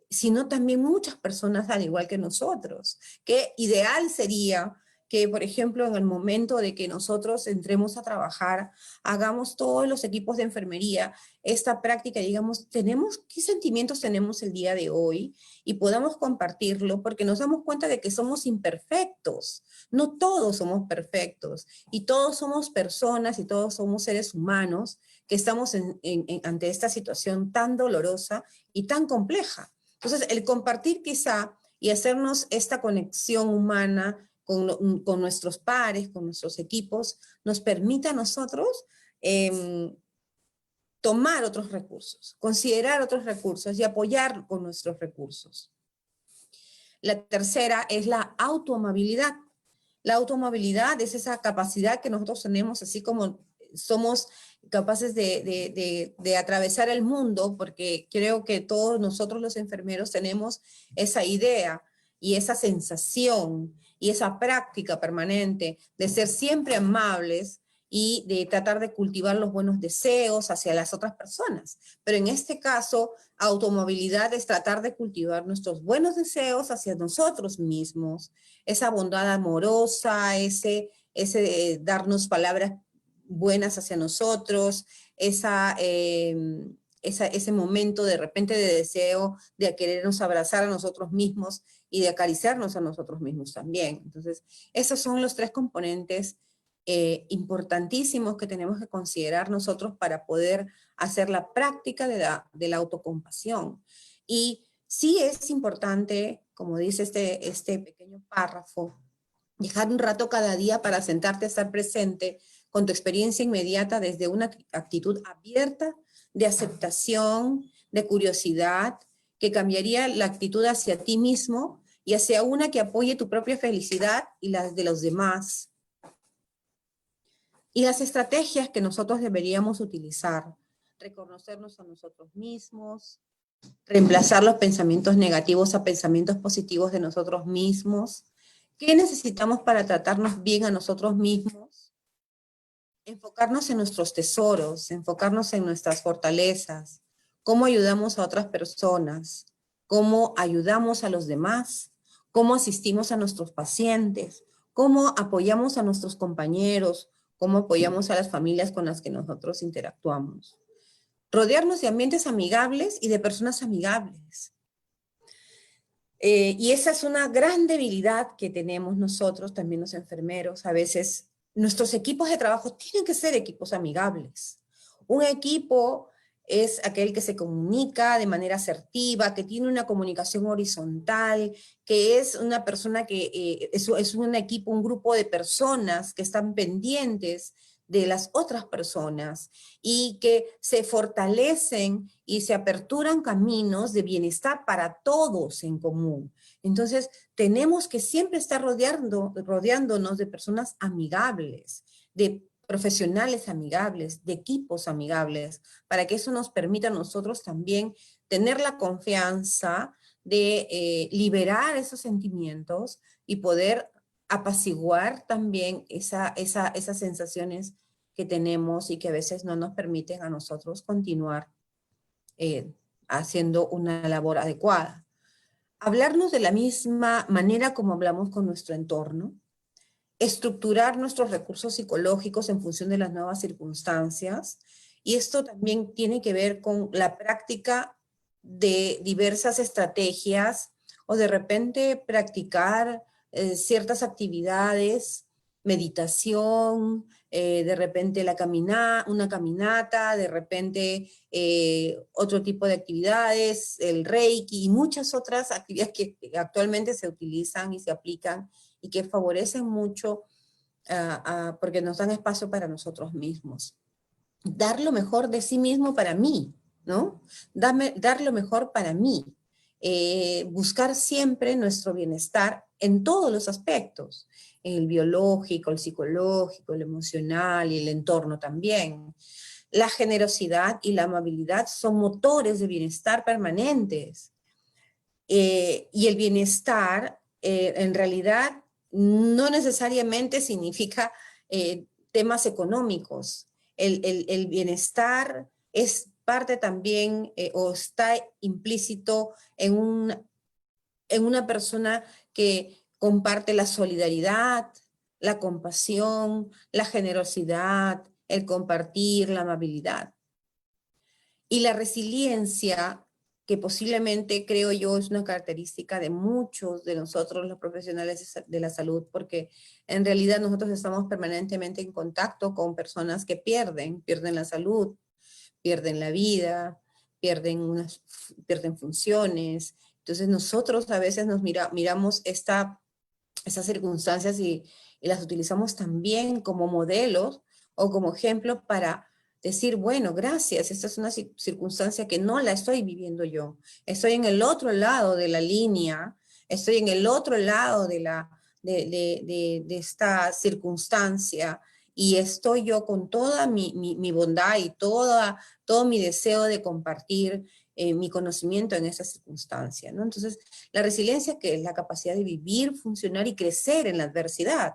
sino también muchas personas al igual que nosotros. Qué ideal sería que, por ejemplo, en el momento de que nosotros entremos a trabajar, hagamos todos los equipos de enfermería esta práctica, digamos, qué sentimientos tenemos el día de hoy y podamos compartirlo, porque nos damos cuenta de que somos imperfectos. No todos somos perfectos y todos somos personas y todos somos seres humanos que estamos ante esta situación tan dolorosa y tan compleja. Entonces, el compartir quizá y hacernos esta conexión humana con nuestros pares, con nuestros equipos, nos permite a nosotros tomar otros recursos, considerar otros recursos y apoyar con nuestros recursos. La tercera es la autoamabilidad. La autoamabilidad es esa capacidad que nosotros tenemos, así como somos capaces de atravesar el mundo, porque creo que todos nosotros los enfermeros tenemos esa idea y esa sensación y esa práctica permanente de ser siempre amables y de tratar de cultivar los buenos deseos hacia las otras personas. Pero en este caso, automovilidad es tratar de cultivar nuestros buenos deseos hacia nosotros mismos, esa bondad amorosa, ese darnos palabras buenas hacia nosotros, ese momento de repente de deseo de querernos abrazar a nosotros mismos y de acariciarnos a nosotros mismos también. Entonces, esos son los tres componentes importantísimos que tenemos que considerar nosotros para poder hacer la práctica de la autocompasión. Y sí es importante, como dice este pequeño párrafo, dejar un rato cada día para sentarte a estar presente con tu experiencia inmediata desde una actitud abierta de aceptación, de curiosidad, que cambiaría la actitud hacia ti mismo y hacia una que apoye tu propia felicidad y las de los demás. Y las estrategias que nosotros deberíamos utilizar: reconocernos a nosotros mismos, reemplazar los pensamientos negativos a pensamientos positivos de nosotros mismos. ¿Qué necesitamos para tratarnos bien a nosotros mismos? Enfocarnos en nuestros tesoros, enfocarnos en nuestras fortalezas, cómo ayudamos a otras personas, cómo ayudamos a los demás, cómo asistimos a nuestros pacientes, cómo apoyamos a nuestros compañeros, cómo apoyamos a las familias con las que nosotros interactuamos. Rodearnos de ambientes amigables y de personas amigables. Y esa es una gran debilidad que tenemos nosotros, también los enfermeros. A veces nuestros equipos de trabajo tienen que ser equipos amigables. Un equipo es aquel que se comunica de manera asertiva, que tiene una comunicación horizontal, que es una persona que es un equipo, un grupo de personas que están pendientes de las otras personas y que se fortalecen y se aperturan caminos de bienestar para todos en común. Entonces, tenemos que siempre estar rodeándonos de personas amigables, de profesionales amigables, de equipos amigables, para que eso nos permita a nosotros también tener la confianza de liberar esos sentimientos y poder apaciguar también esas sensaciones que tenemos y que a veces no nos permiten a nosotros continuar haciendo una labor adecuada. Hablarnos de la misma manera como hablamos con nuestro entorno, estructurar nuestros recursos psicológicos en función de las nuevas circunstancias, y esto también tiene que ver con la práctica de diversas estrategias o de repente practicar ciertas actividades, meditación, de repente una caminata, de repente otro tipo de actividades, el Reiki y muchas otras actividades que actualmente se utilizan y se aplican y que favorecen mucho porque nos dan espacio para nosotros mismos. Dar lo mejor de sí mismo para mí, ¿no? Dar lo mejor para mí. Buscar siempre nuestro bienestar en todos los aspectos, el biológico, el psicológico, el emocional y el entorno también. La generosidad y la amabilidad son motores de bienestar permanentes. Y el bienestar, en realidad, no necesariamente significa temas económicos. El bienestar es parte también, o está implícito en una persona que comparte la solidaridad, la compasión, la generosidad, el compartir, la amabilidad. Y la resiliencia, que posiblemente, creo yo, es una característica de muchos de nosotros los profesionales de la salud, porque en realidad nosotros estamos permanentemente en contacto con personas que pierden la salud, pierden la vida, pierden funciones. Entonces nosotros a veces nos miramos estas circunstancias y las utilizamos también como modelos o como ejemplo para decir, bueno, gracias, esta es una circunstancia que no la estoy viviendo yo. Estoy en el otro lado de la línea, estoy en el otro lado de esta circunstancia y estoy yo con toda mi bondad y todo mi deseo de compartir mi conocimiento en esa circunstancia, ¿no? Entonces, la resiliencia, que es la capacidad de vivir, funcionar y crecer en la adversidad.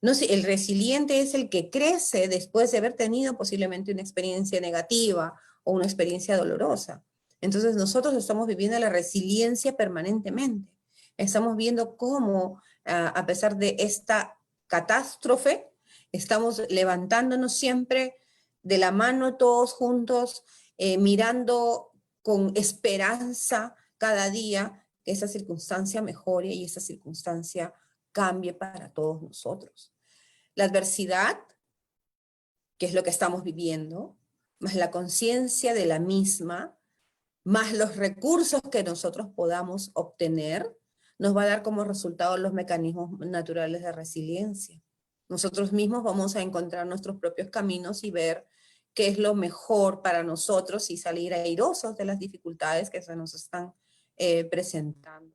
No sé, el resiliente es el que crece después de haber tenido posiblemente una experiencia negativa o una experiencia dolorosa. Entonces nosotros estamos viviendo la resiliencia permanentemente. Estamos viendo cómo, a pesar de esta catástrofe, estamos levantándonos siempre de la mano todos juntos, mirando con esperanza cada día que esa circunstancia mejore y esa circunstancia cambie para todos nosotros. La adversidad, que es lo que estamos viviendo, más la conciencia de la misma, más los recursos que nosotros podamos obtener, nos va a dar como resultado los mecanismos naturales de resiliencia. Nosotros mismos vamos a encontrar nuestros propios caminos y ver qué es lo mejor para nosotros y salir airosos de las dificultades que se nos están presentando.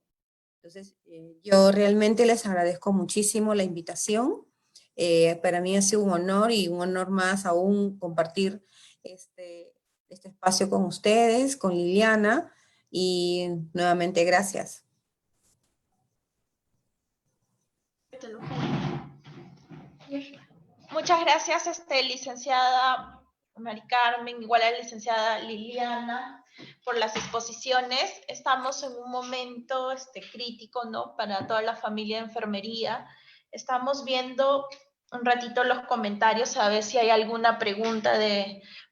Entonces, yo realmente les agradezco muchísimo la invitación. Para mí ha sido un honor y un honor más aún compartir este espacio con ustedes, con Liliana, y nuevamente gracias. Muchas gracias, licenciada Mari Carmen, igual a la licenciada Liliana, por las exposiciones. Estamos en un momento crítico, ¿no? Para toda la familia de enfermería. Estamos viendo un ratito los comentarios a ver si hay alguna pregunta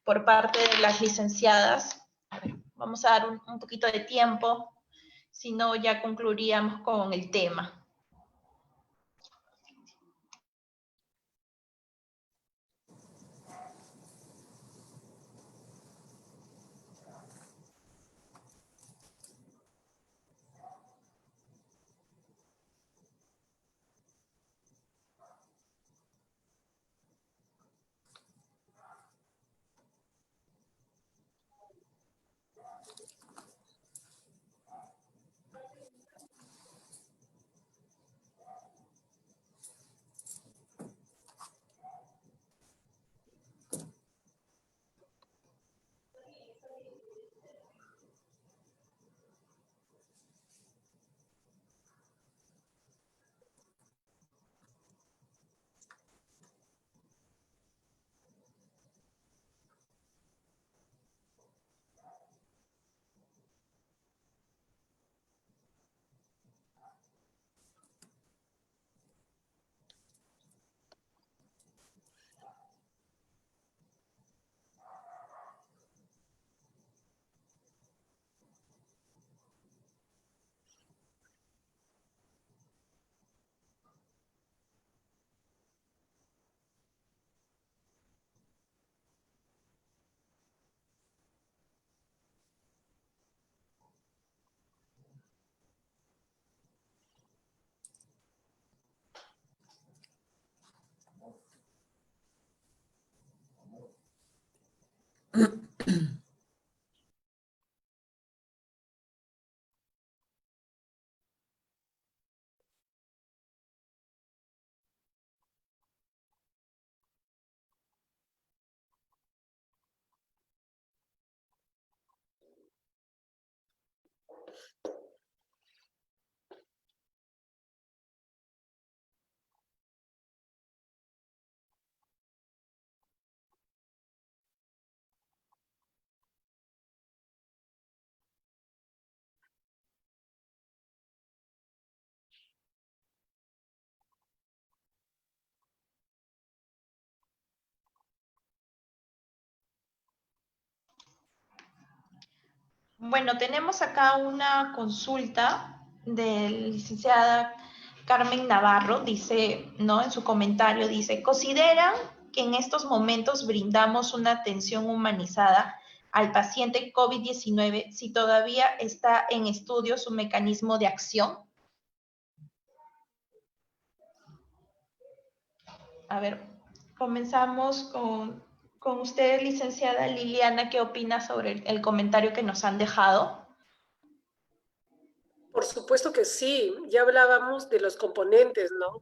por parte de las licenciadas. A ver, vamos a dar un poquito de tiempo, si no ya concluiríamos con el tema. Bueno, tenemos acá una consulta de la licenciada Carmen Navarro, dice, ¿no? En su comentario dice, ¿consideran que en estos momentos brindamos una atención humanizada al paciente COVID-19 si todavía está en estudio su mecanismo de acción? A ver, comenzamos con usted, licenciada Liliana, ¿qué opina sobre el comentario que nos han dejado? Por supuesto que sí, ya hablábamos de los componentes, ¿no?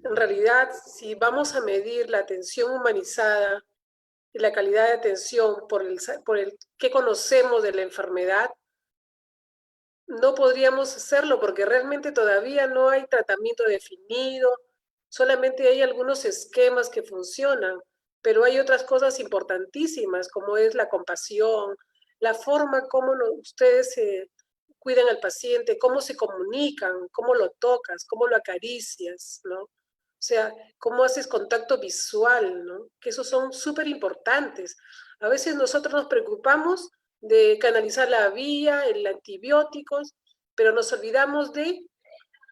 En realidad, si vamos a medir la atención humanizada y la calidad de atención por el que conocemos de la enfermedad, no podríamos hacerlo porque realmente todavía no hay tratamiento definido, solamente hay algunos esquemas que funcionan, pero hay otras cosas importantísimas como es la compasión, la forma como ustedes se cuidan al paciente, cómo se comunican, cómo lo tocas, cómo lo acaricias, ¿no? O sea, cómo haces contacto visual, ¿no? Que esos son súper importantes. A veces nosotros nos preocupamos de canalizar la vía, el antibióticos, pero nos olvidamos de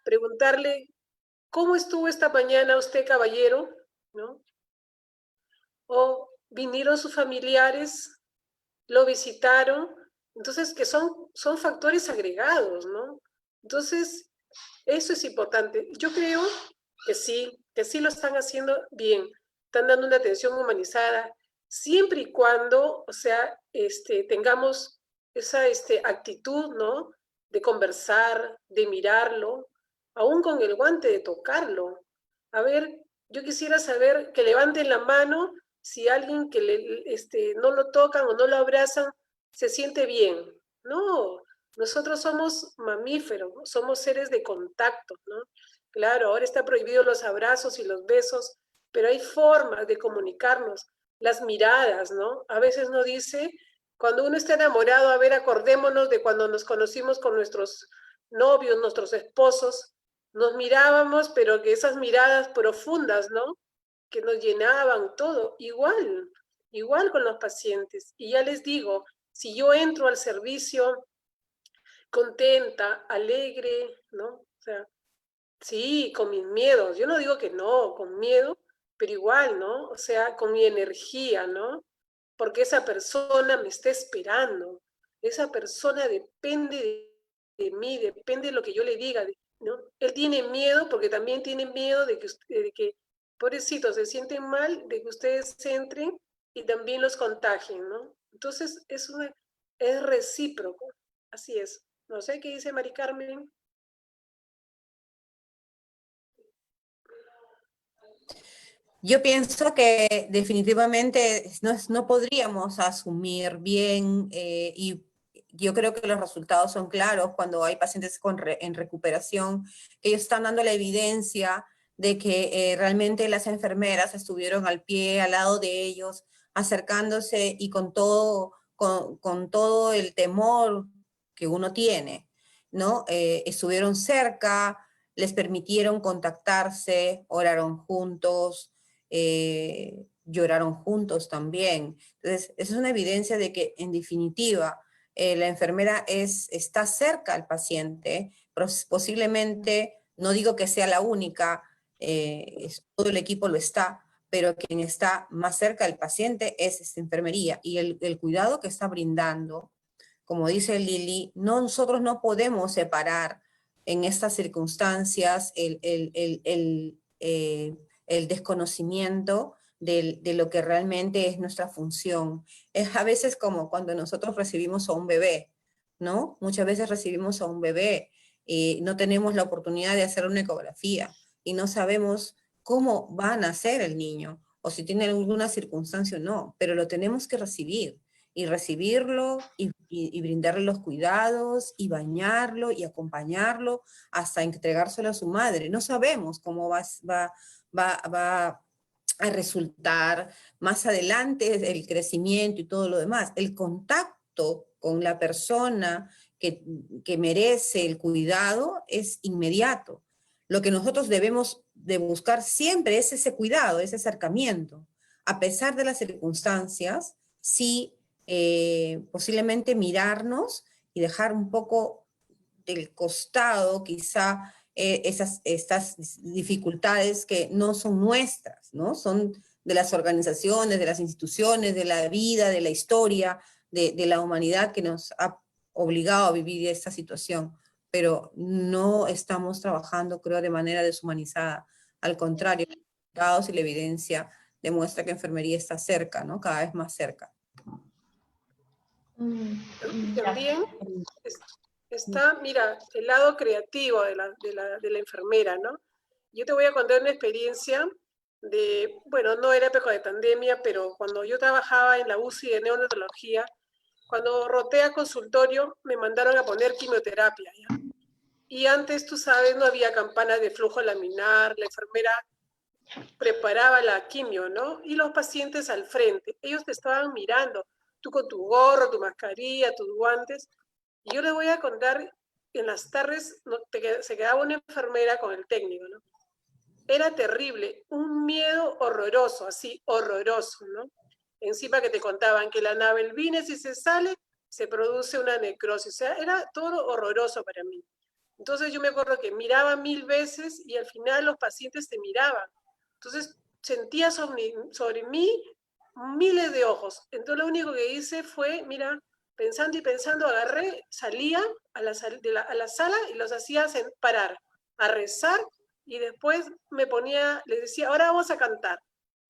preguntarle, ¿cómo estuvo esta mañana usted, caballero? ¿No? O vinieron sus familiares, lo visitaron, entonces que son factores agregados, ¿no? Entonces, eso es importante. Yo creo que sí lo están haciendo bien, están dando una atención humanizada, siempre y cuando, o sea, tengamos esa actitud, ¿no? De conversar, de mirarlo, aún con el guante de tocarlo. A ver, yo quisiera saber que levanten la mano si alguien que no lo tocan o no lo abrazan se siente bien. No, nosotros somos mamíferos, ¿no? Somos seres de contacto, ¿no? Claro, ahora está prohibido los abrazos y los besos, pero hay formas de comunicarnos. Las miradas, ¿no? A veces no dice Cuando uno está enamorado, a ver, acordémonos de cuando nos conocimos con nuestros novios, nuestros esposos, nos mirábamos, pero que esas miradas profundas, ¿no? Que nos llenaban todo, igual con los pacientes. Y ya les digo, si yo entro al servicio contenta, alegre, ¿no? O sea, sí, con mis miedos. Yo no digo que no, con miedo, pero igual, ¿no? O sea, con mi energía, ¿no? Porque esa persona me está esperando. Esa persona depende de mí, depende de lo que yo le diga, ¿no? Él tiene miedo porque también tiene miedo de que pobrecitos, se sienten mal de que ustedes entren y también los contagien, ¿no? Entonces, es recíproco. Así es. No sé qué dice Mari Carmen. Yo pienso que definitivamente no podríamos asumir bien y yo creo que los resultados son claros cuando hay pacientes en recuperación, que ellos están dando la evidencia de que realmente las enfermeras estuvieron al pie, al lado de ellos, acercándose y con todo el temor que uno tiene, ¿no? Estuvieron cerca, les permitieron contactarse, oraron juntos, lloraron juntos también. Entonces, esa es una evidencia de que, en definitiva, la enfermera está cerca al paciente, posiblemente, no digo que sea la única, todo el equipo lo está, pero quien está más cerca del paciente es esta enfermería y el cuidado que está brindando, como dice Lili, nosotros no podemos separar en estas circunstancias el desconocimiento de lo que realmente es nuestra función. Es a veces como cuando nosotros recibimos a un bebé, ¿no? Muchas veces recibimos a un bebé y no tenemos la oportunidad de hacer una ecografía y no sabemos cómo va a nacer el niño o si tiene alguna circunstancia o no, pero lo tenemos que recibir y recibirlo y brindarle los cuidados y bañarlo y acompañarlo hasta entregárselo a su madre. No sabemos cómo va a resultar más adelante el crecimiento y todo lo demás. El contacto con la persona que merece el cuidado es inmediato. Lo que nosotros debemos de buscar siempre es ese cuidado, ese acercamiento. A pesar de las circunstancias, sí, posiblemente mirarnos y dejar un poco del costado quizá estas dificultades que no son nuestras, ¿no? Son de las organizaciones, de las instituciones, de la vida, de la historia, de la humanidad que nos ha obligado a vivir esta situación, pero no estamos trabajando, creo, de manera deshumanizada. Al contrario, los resultados y la evidencia demuestra que enfermería está cerca, ¿no? Cada vez más cerca. También está, mira, el lado creativo de la enfermera, ¿no? Yo te voy a contar una experiencia de, bueno, no era época de pandemia, pero cuando yo trabajaba en la UCI de neonatología, cuando roté a consultorio, me mandaron a poner quimioterapia, ¿ya? Y antes, tú sabes, no había campanas de flujo laminar, la enfermera preparaba la quimio, ¿no? Y los pacientes al frente, ellos te estaban mirando, tú con tu gorro, tu mascarilla, tus guantes. Y yo les voy a contar, en las tardes se quedaba una enfermera con el técnico, ¿no? Era terrible, un miedo horroroso, así, horroroso, ¿no? Encima que te contaban que la navelbina, si se sale, se produce una necrosis. O sea, era todo horroroso para mí. Entonces yo me acuerdo que miraba 1000 veces y al final los pacientes te miraban. Entonces sentía sobre mí miles de ojos. Entonces lo único que hice fue, mira, pensando y pensando, agarré, salía a la sala y los hacía parar, a rezar, y después me ponía, les decía, ahora vamos a cantar.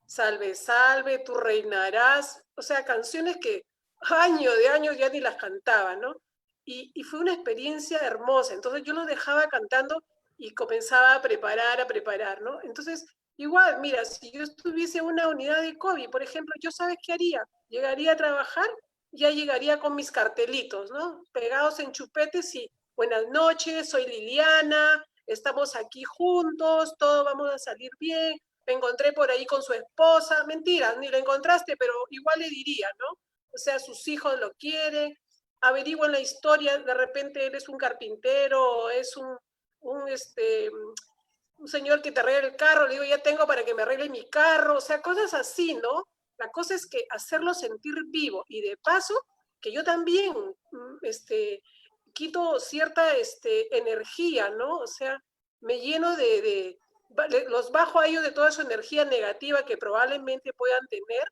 Salve, salve, tú reinarás. O sea, canciones que años de años ya ni las cantaba, ¿no? Y fue una experiencia hermosa. Entonces yo los dejaba cantando y comenzaba a preparar, ¿no? Entonces, igual, mira, si yo estuviese en una unidad de COVID, por ejemplo, yo sabes qué haría. Llegaría a trabajar, ya llegaría con mis cartelitos, ¿no? Pegados en chupetes y buenas noches, soy Liliana, estamos aquí juntos, todo vamos a salir bien. Me encontré por ahí con su esposa, mentira, ni la encontraste, pero igual le diría, ¿no? o sea, sus hijos lo quieren, averiguan la historia, de repente él es un carpintero, o es un señor que te arregla el carro, le digo, ya tengo para que me arregle mi carro, o sea, cosas así, ¿no? La cosa es que hacerlo sentir vivo, y de paso, que yo también, quito cierta energía, ¿no? O sea, me lleno los bajo a ellos de toda su energía negativa que probablemente puedan tener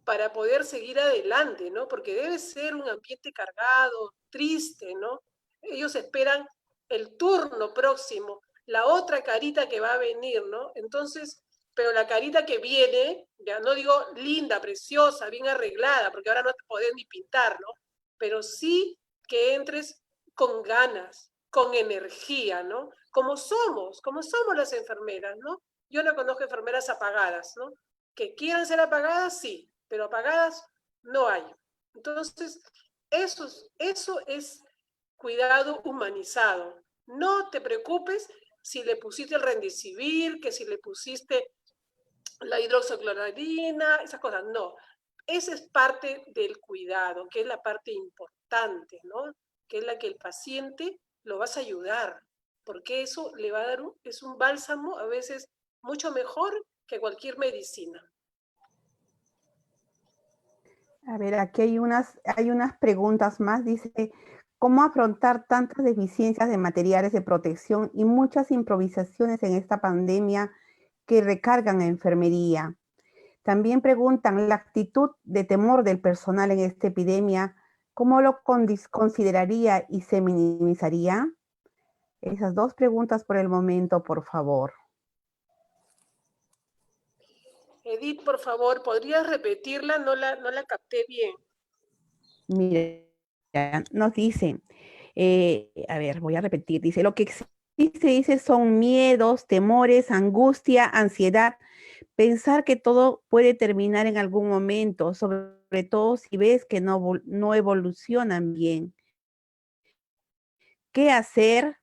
para poder seguir adelante, ¿no? Porque debe ser un ambiente cargado, triste, ¿no? Ellos esperan el turno próximo, la otra carita que va a venir, ¿no? Entonces, pero la carita que viene, ya no digo linda, preciosa, bien arreglada, porque ahora no te podés ni pintar, ¿no? Pero sí que entres con ganas, con energía, ¿no? Como somos las enfermeras, ¿no? Yo no conozco enfermeras apagadas, ¿no? Que quieran ser apagadas, sí, pero apagadas no hay. Entonces, eso es cuidado humanizado. No te preocupes si le pusiste el rendicivir, que si le pusiste la hidroxicloroquina, esas cosas, no. Esa es parte del cuidado, que es la parte importante, ¿no? Que es la que el paciente lo vas a ayudar, porque eso le va a dar es un bálsamo a veces mucho mejor que cualquier medicina. A ver, aquí hay unas preguntas más. Dice, ¿cómo afrontar tantas deficiencias de materiales de protección y muchas improvisaciones en esta pandemia que recargan a enfermería? También preguntan, la actitud de temor del personal en esta epidemia, ¿cómo lo consideraría y se minimizaría? Esas dos preguntas por el momento, por favor. Edith, por favor, ¿podrías repetirla? No la capté bien. Mira, nos dice, a ver, voy a repetir, dice, lo que existe, dice, son miedos, temores, angustia, ansiedad, pensar que todo puede terminar en algún momento, sobre todo si ves que no evolucionan bien. ¿Qué hacer?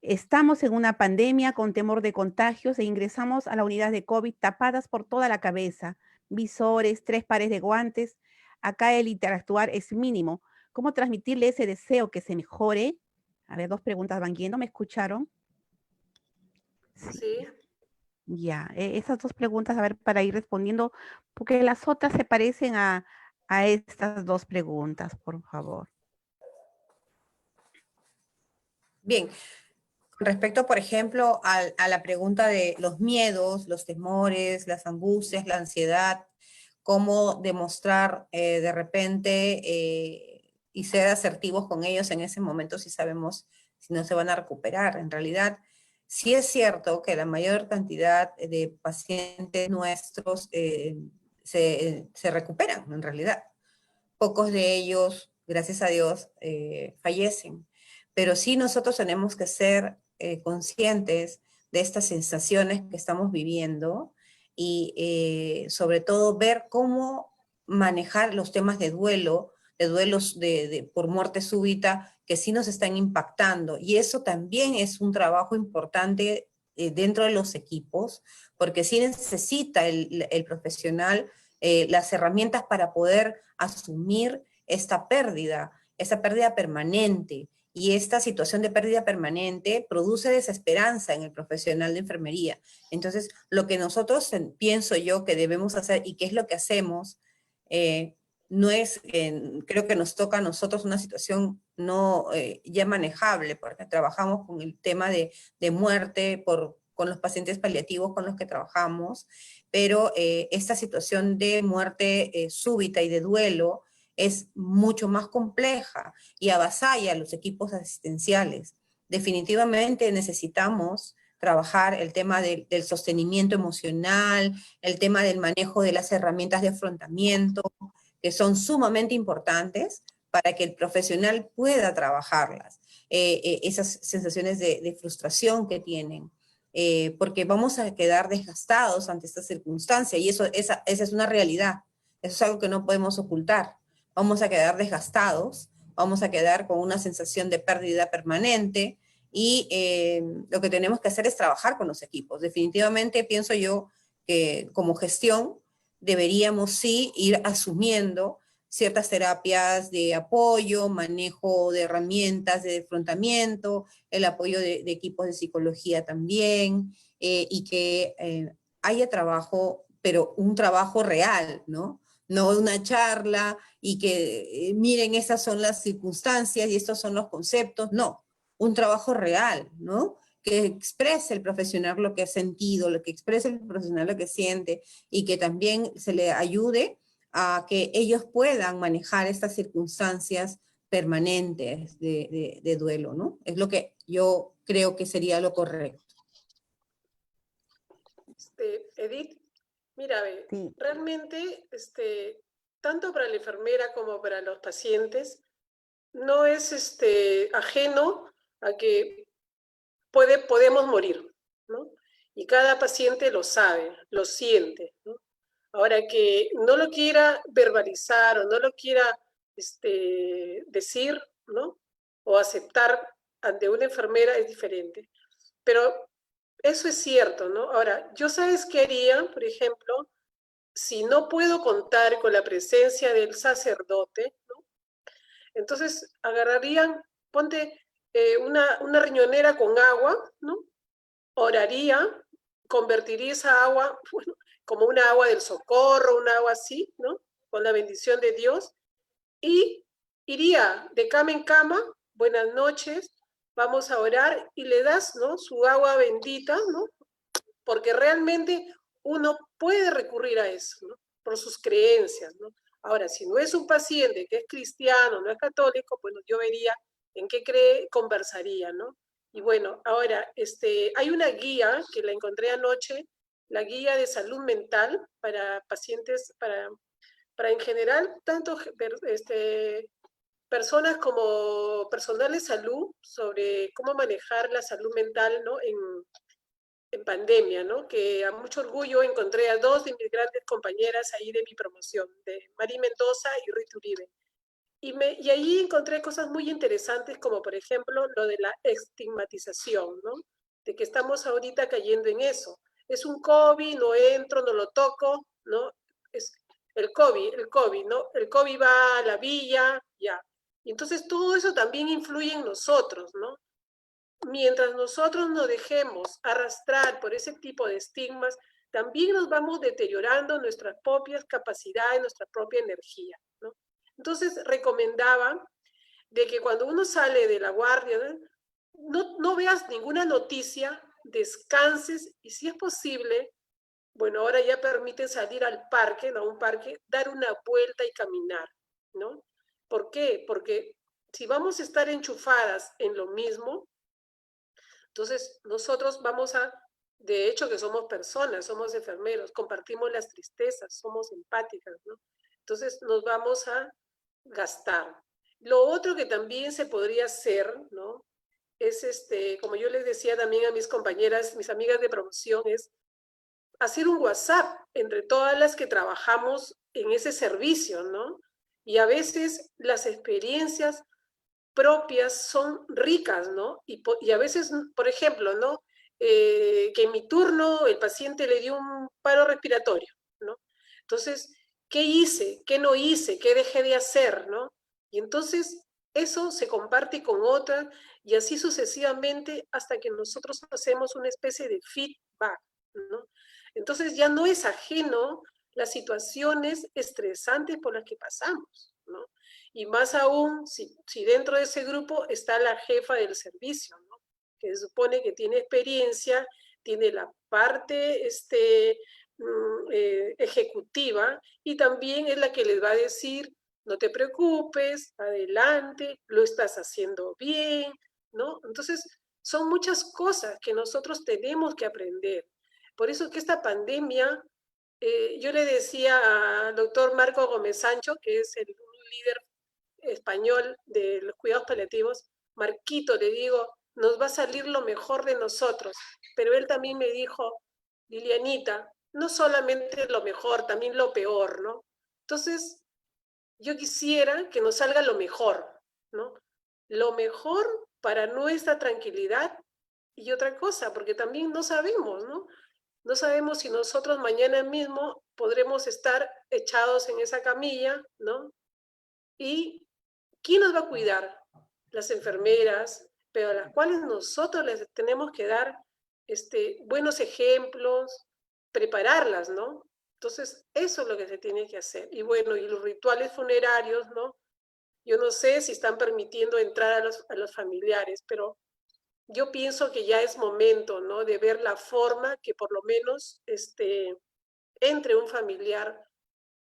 Estamos en una pandemia con temor de contagios e ingresamos a la unidad de COVID tapadas por toda la cabeza, visores, 3 pares de guantes. Acá el interactuar es mínimo. ¿Cómo transmitirle ese deseo que se mejore? A ver, 2 preguntas van yendo, ¿me escucharon? Sí. Ya, esas 2 preguntas, a ver, para ir respondiendo, porque las otras se parecen a estas 2 preguntas, por favor. Bien, con respecto, por ejemplo, a la pregunta de los miedos, los temores, las angustias, la ansiedad, cómo demostrar de repente y ser asertivos con ellos en ese momento si sabemos si no se van a recuperar. En realidad, sí es cierto que la mayor cantidad de pacientes nuestros se recuperan, en realidad. Pocos de ellos, gracias a Dios, fallecen. Pero sí nosotros tenemos que ser conscientes de estas sensaciones que estamos viviendo y sobre todo ver cómo manejar los temas de duelo, de duelos por muerte súbita, que sí nos están impactando. Y eso también es un trabajo importante dentro de los equipos, porque sí necesita el profesional las herramientas para poder asumir esta pérdida permanente. Y esta situación de pérdida permanente produce desesperanza en el profesional de enfermería. Entonces, lo que nosotros pienso yo que debemos hacer y que es lo que hacemos, no es, creo que nos toca a nosotros una situación no ya manejable, porque trabajamos con el tema de muerte con los pacientes paliativos con los que trabajamos, pero esta situación de muerte súbita y de duelo es mucho más compleja y avasalla a los equipos asistenciales. Definitivamente necesitamos trabajar el tema del sostenimiento emocional, el tema del manejo de las herramientas de afrontamiento, que son sumamente importantes para que el profesional pueda trabajarlas. Esas sensaciones de frustración que tienen. Porque vamos a quedar desgastados ante esta circunstancia y esa es una realidad, eso es algo que no podemos ocultar. Vamos a quedar desgastados, vamos a quedar con una sensación de pérdida permanente y lo que tenemos que hacer es trabajar con los equipos. Definitivamente pienso yo que como gestión deberíamos sí ir asumiendo ciertas terapias de apoyo, manejo de herramientas de afrontamiento, el apoyo de equipos de psicología también, y que haya trabajo, pero un trabajo real, ¿no? No una charla y que miren, estas son las circunstancias y estos son los conceptos, no, un trabajo real, ¿no? Que exprese el profesional lo que ha sentido, lo que exprese el profesional lo que siente, y que también se le ayude a que ellos puedan manejar estas circunstancias permanentes de duelo, ¿no? Es lo que yo creo que sería lo correcto. Edith, mira, Sí, realmente, tanto para la enfermera como para los pacientes, no es ajeno a que podemos morir, ¿no? Y cada paciente lo sabe, lo siente, ¿no? Ahora, que no lo quiera verbalizar o no lo quiera decir, ¿no? O aceptar ante una enfermera es diferente. Pero eso es cierto, ¿no? Ahora, yo sabes qué haría, por ejemplo, si no puedo contar con la presencia del sacerdote, ¿no? Entonces agarrarían, ponte una riñonera con agua, ¿no? Oraría, convertiría esa agua, bueno, como una agua del socorro, una agua así, ¿no? Con la bendición de Dios, y iría de cama en cama, buenas noches, vamos a orar, y le das, ¿no? Su agua bendita, ¿no? Porque realmente uno puede recurrir a eso, ¿no? Por sus creencias, ¿no? Ahora, si no es un paciente que es cristiano, no es católico, bueno, yo vería en qué cree, conversaría, ¿no? Y bueno, ahora, hay una guía que la encontré anoche, la guía de salud mental para pacientes, para en general, tanto personas como personal de salud, sobre cómo manejar la salud mental, ¿no? En pandemia, ¿no? Que a mucho orgullo encontré a dos de mis grandes compañeras ahí de mi promoción, de Mari Mendoza y Rita Uribe. Y ahí encontré cosas muy interesantes, como por ejemplo lo de la estigmatización, ¿no? De que estamos ahorita cayendo en eso. Es un COVID, no entro, no lo toco, ¿no? Es el COVID, ¿no? El COVID va a la villa, ya. Y entonces todo eso también influye en nosotros, ¿no? Mientras nosotros nos dejemos arrastrar por ese tipo de estigmas, también nos vamos deteriorando nuestras propias capacidades, nuestra propia energía, ¿no? Entonces recomendaba de que cuando uno sale de la guardia, no veas ninguna noticia, descanses, y si es posible, bueno, ahora ya permiten salir al parque, ¿no? A un parque, dar una vuelta y caminar, ¿no? ¿Por qué? Porque si vamos a estar enchufadas en lo mismo, entonces, nosotros vamos a, de hecho que somos personas, somos enfermeros, compartimos las tristezas, somos empáticas, ¿no? Entonces, nos vamos a gastar. Lo otro que también se podría hacer, ¿no? Es, como yo les decía también a mis compañeras, mis amigas de promoción, es hacer un WhatsApp entre todas las que trabajamos en ese servicio, ¿no? Y a veces las experiencias propias son ricas, ¿no? Y a veces, por ejemplo, ¿no? Que en mi turno el paciente le dio un paro respiratorio, ¿no? Entonces, ¿qué hice? ¿Qué no hice? ¿Qué dejé de hacer? ¿No? Y entonces eso se comparte con otras, y así sucesivamente hasta que nosotros hacemos una especie de feedback, ¿no? Entonces ya no es ajeno las situaciones estresantes por las que pasamos, ¿no? Y más aún si dentro de ese grupo está la jefa del servicio, ¿no? Que se supone que tiene experiencia, tiene la parte ejecutiva, y también es la que les va a decir, no te preocupes, adelante, lo estás haciendo bien, ¿no? Entonces, son muchas cosas que nosotros tenemos que aprender. Por eso que esta pandemia, yo le decía al doctor Marco Gómez Sancho, que es un líder español de los cuidados paliativos, Marquito, le digo, nos va a salir lo mejor de nosotros. Pero él también me dijo, Lilianita, no solamente lo mejor, también lo peor, ¿no? Entonces, yo quisiera que nos salga lo mejor, ¿no? Lo mejor para nuestra tranquilidad. Y otra cosa, porque también no sabemos, ¿no? No sabemos si nosotros mañana mismo podremos estar echados en esa camilla, ¿no? ¿Y quién nos va a cuidar? Las enfermeras, pero a las cuales nosotros les tenemos que dar buenos ejemplos, prepararlas, ¿no? Entonces, eso es lo que se tiene que hacer. Y bueno, y los rituales funerarios, ¿no? Yo no sé si están permitiendo entrar a los familiares, pero yo pienso que ya es momento, ¿no? De ver la forma que por lo menos entre un familiar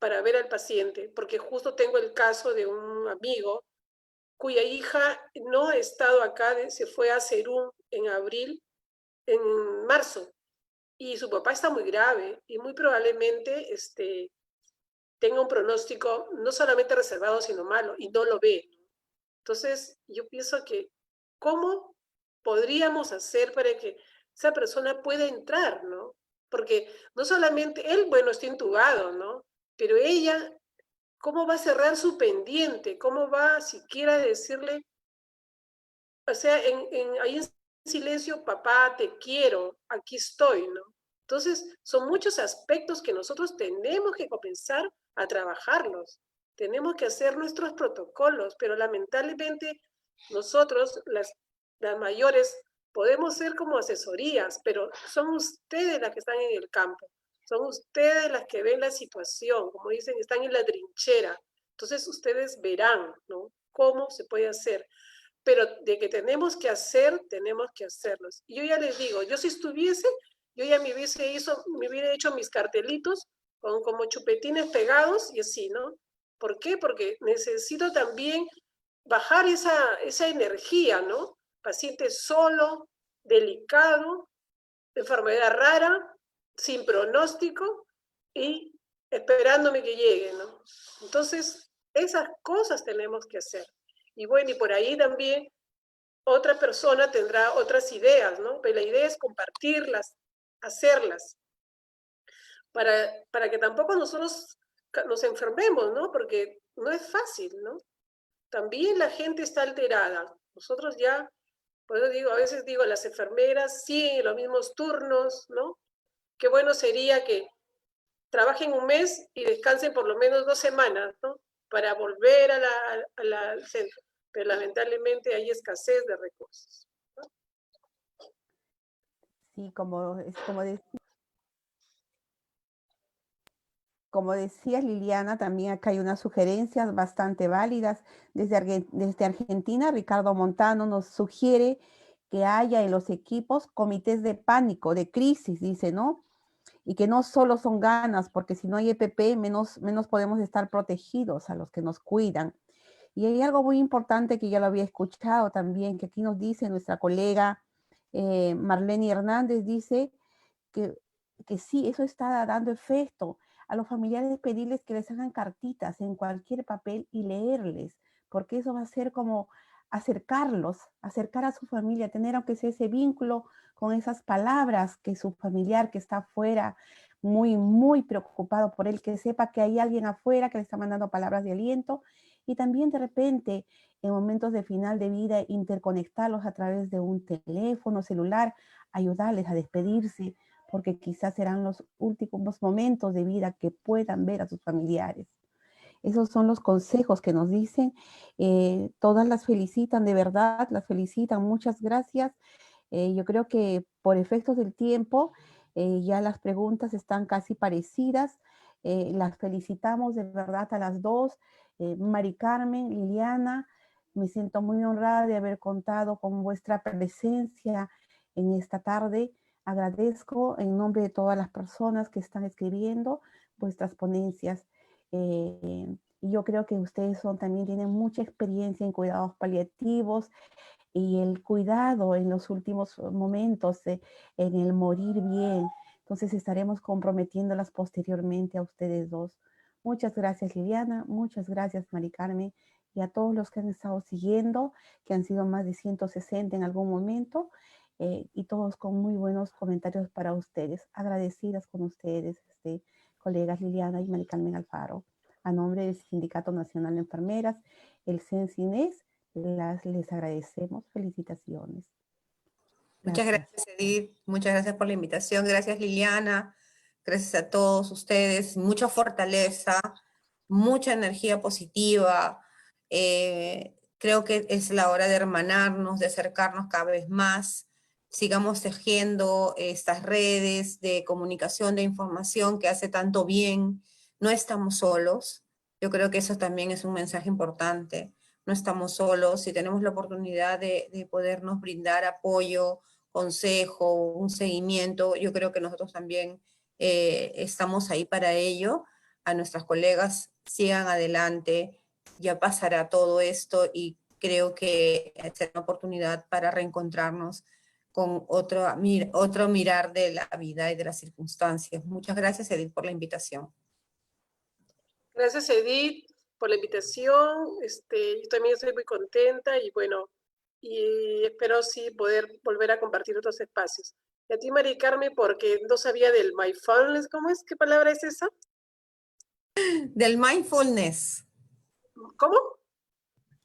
para ver al paciente, porque justo tengo el caso de un amigo cuya hija no ha estado acá, se fue a Cerún en abril, en marzo, y su papá está muy grave y muy probablemente tenga un pronóstico no solamente reservado, sino malo, y no lo ve. Entonces, yo pienso que, ¿cómo podríamos hacer para que esa persona pueda entrar, ¿no? Porque no solamente él, bueno, está intubado, ¿no? Pero ella, ¿cómo va a cerrar su pendiente? ¿Cómo va siquiera a decirle, o sea, ahí en silencio, papá, te quiero, aquí estoy, ¿no? Entonces, son muchos aspectos que nosotros tenemos que comenzar a trabajarlos. Tenemos que hacer nuestros protocolos, pero lamentablemente nosotros, las mayores, podemos ser como asesorías, pero son ustedes las que están en el campo, son ustedes las que ven la situación, como dicen, están en la trinchera. Entonces, ustedes verán, ¿no? Cómo se puede hacer. Pero de que tenemos que hacer, tenemos que hacerlos. Y yo ya les digo, yo si estuviese, yo ya me hubiera hecho mis cartelitos con como chupetines pegados y así, ¿no? ¿Por qué? Porque necesito también bajar esa energía, ¿no? Paciente solo, delicado, enfermedad rara, sin pronóstico y esperándome que llegue, ¿no? Entonces, esas cosas tenemos que hacer. Y bueno, y por ahí también otra persona tendrá otras ideas, ¿no? Pero la idea es compartirlas, hacerlas, para que tampoco nosotros nos enfermemos, ¿no? Porque no es fácil, ¿no? También la gente está alterada. Nosotros ya, por eso digo, a veces digo, las enfermeras siguen los mismos turnos, ¿no? Qué bueno sería que trabajen un mes y descansen por lo menos 2 semanas, ¿no? Para volver al centro. Pero lamentablemente hay escasez de recursos. Sí, como decías, Liliana, también acá hay unas sugerencias bastante válidas. Desde Argentina, Ricardo Montano nos sugiere que haya en los equipos comités de pánico, de crisis, dice, ¿no? Y que no solo son ganas, porque si no hay EPP, menos podemos estar protegidos a los que nos cuidan. Y hay algo muy importante que ya lo había escuchado también, que aquí nos dice nuestra colega Marlene Hernández, dice que, que sí, eso está dando efecto. A los familiares pedirles que les hagan cartitas en cualquier papel y leerles, porque eso va a ser como acercar a su familia, tener aunque sea ese vínculo con esas palabras que su familiar que está afuera, muy, muy preocupado por él, que sepa que hay alguien afuera que le está mandando palabras de aliento, y también de repente en momentos de final de vida interconectarlos a través de un teléfono celular, ayudarles a despedirse, porque quizás serán los últimos momentos de vida que puedan ver a sus familiares. Esos son los consejos que nos dicen. Todas las felicitan, de verdad, las felicitan. Muchas gracias. Yo creo que por efectos del tiempo, ya las preguntas están casi parecidas. Las felicitamos de verdad a las dos. Mari Carmen, Liliana, me siento muy honrada de haber contado con vuestra presencia en esta tarde. Agradezco en nombre de todas las personas que están escribiendo vuestras ponencias. Y yo creo que ustedes también tienen mucha experiencia en cuidados paliativos y el cuidado en los últimos momentos, en el morir bien. Entonces estaremos comprometiéndolas posteriormente a ustedes dos. Muchas gracias, Liliana. Muchas gracias, Mari Carmen. Y a todos los que han estado siguiendo, que han sido más de 160 en algún momento, y todos con muy buenos comentarios para ustedes. Agradecidas con ustedes, colegas Liliana y Mari Carmen Alfaro. A nombre del Sindicato Nacional de Enfermeras, el CENSINES, les agradecemos. Felicitaciones. Muchas gracias, Edith. Muchas gracias por la invitación. Gracias, Liliana. Gracias a todos ustedes. Mucha fortaleza, mucha energía positiva. Creo que es la hora de hermanarnos, de acercarnos cada vez más. Sigamos tejiendo estas redes de comunicación, de información que hace tanto bien. No estamos solos. Yo creo que eso también es un mensaje importante. No estamos solos. Si tenemos la oportunidad de podernos brindar apoyo, consejo, un seguimiento, yo creo que nosotros también estamos ahí para ello. A nuestras colegas, sigan adelante, ya pasará todo esto y creo que será una oportunidad para reencontrarnos con otro mirar de la vida y de las circunstancias. Muchas gracias, Edith, por la invitación. Gracias, Edith, por la invitación. Yo también estoy muy contenta y bueno, y espero sí poder volver a compartir otros espacios. Y a ti, Mari Carmen, porque no sabía del mindfulness, ¿cómo es? ¿Qué palabra es esa? Del mindfulness. ¿Cómo?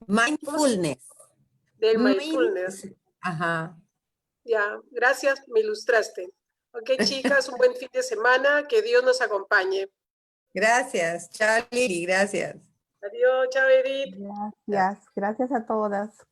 Mindfulness. Del mindfulness. Ajá. Ya, gracias, me ilustraste. Ok, chicas, un buen fin de semana, que Dios nos acompañe. Gracias, chao Lili, gracias. Adiós, chao Edith. Gracias, gracias a todas.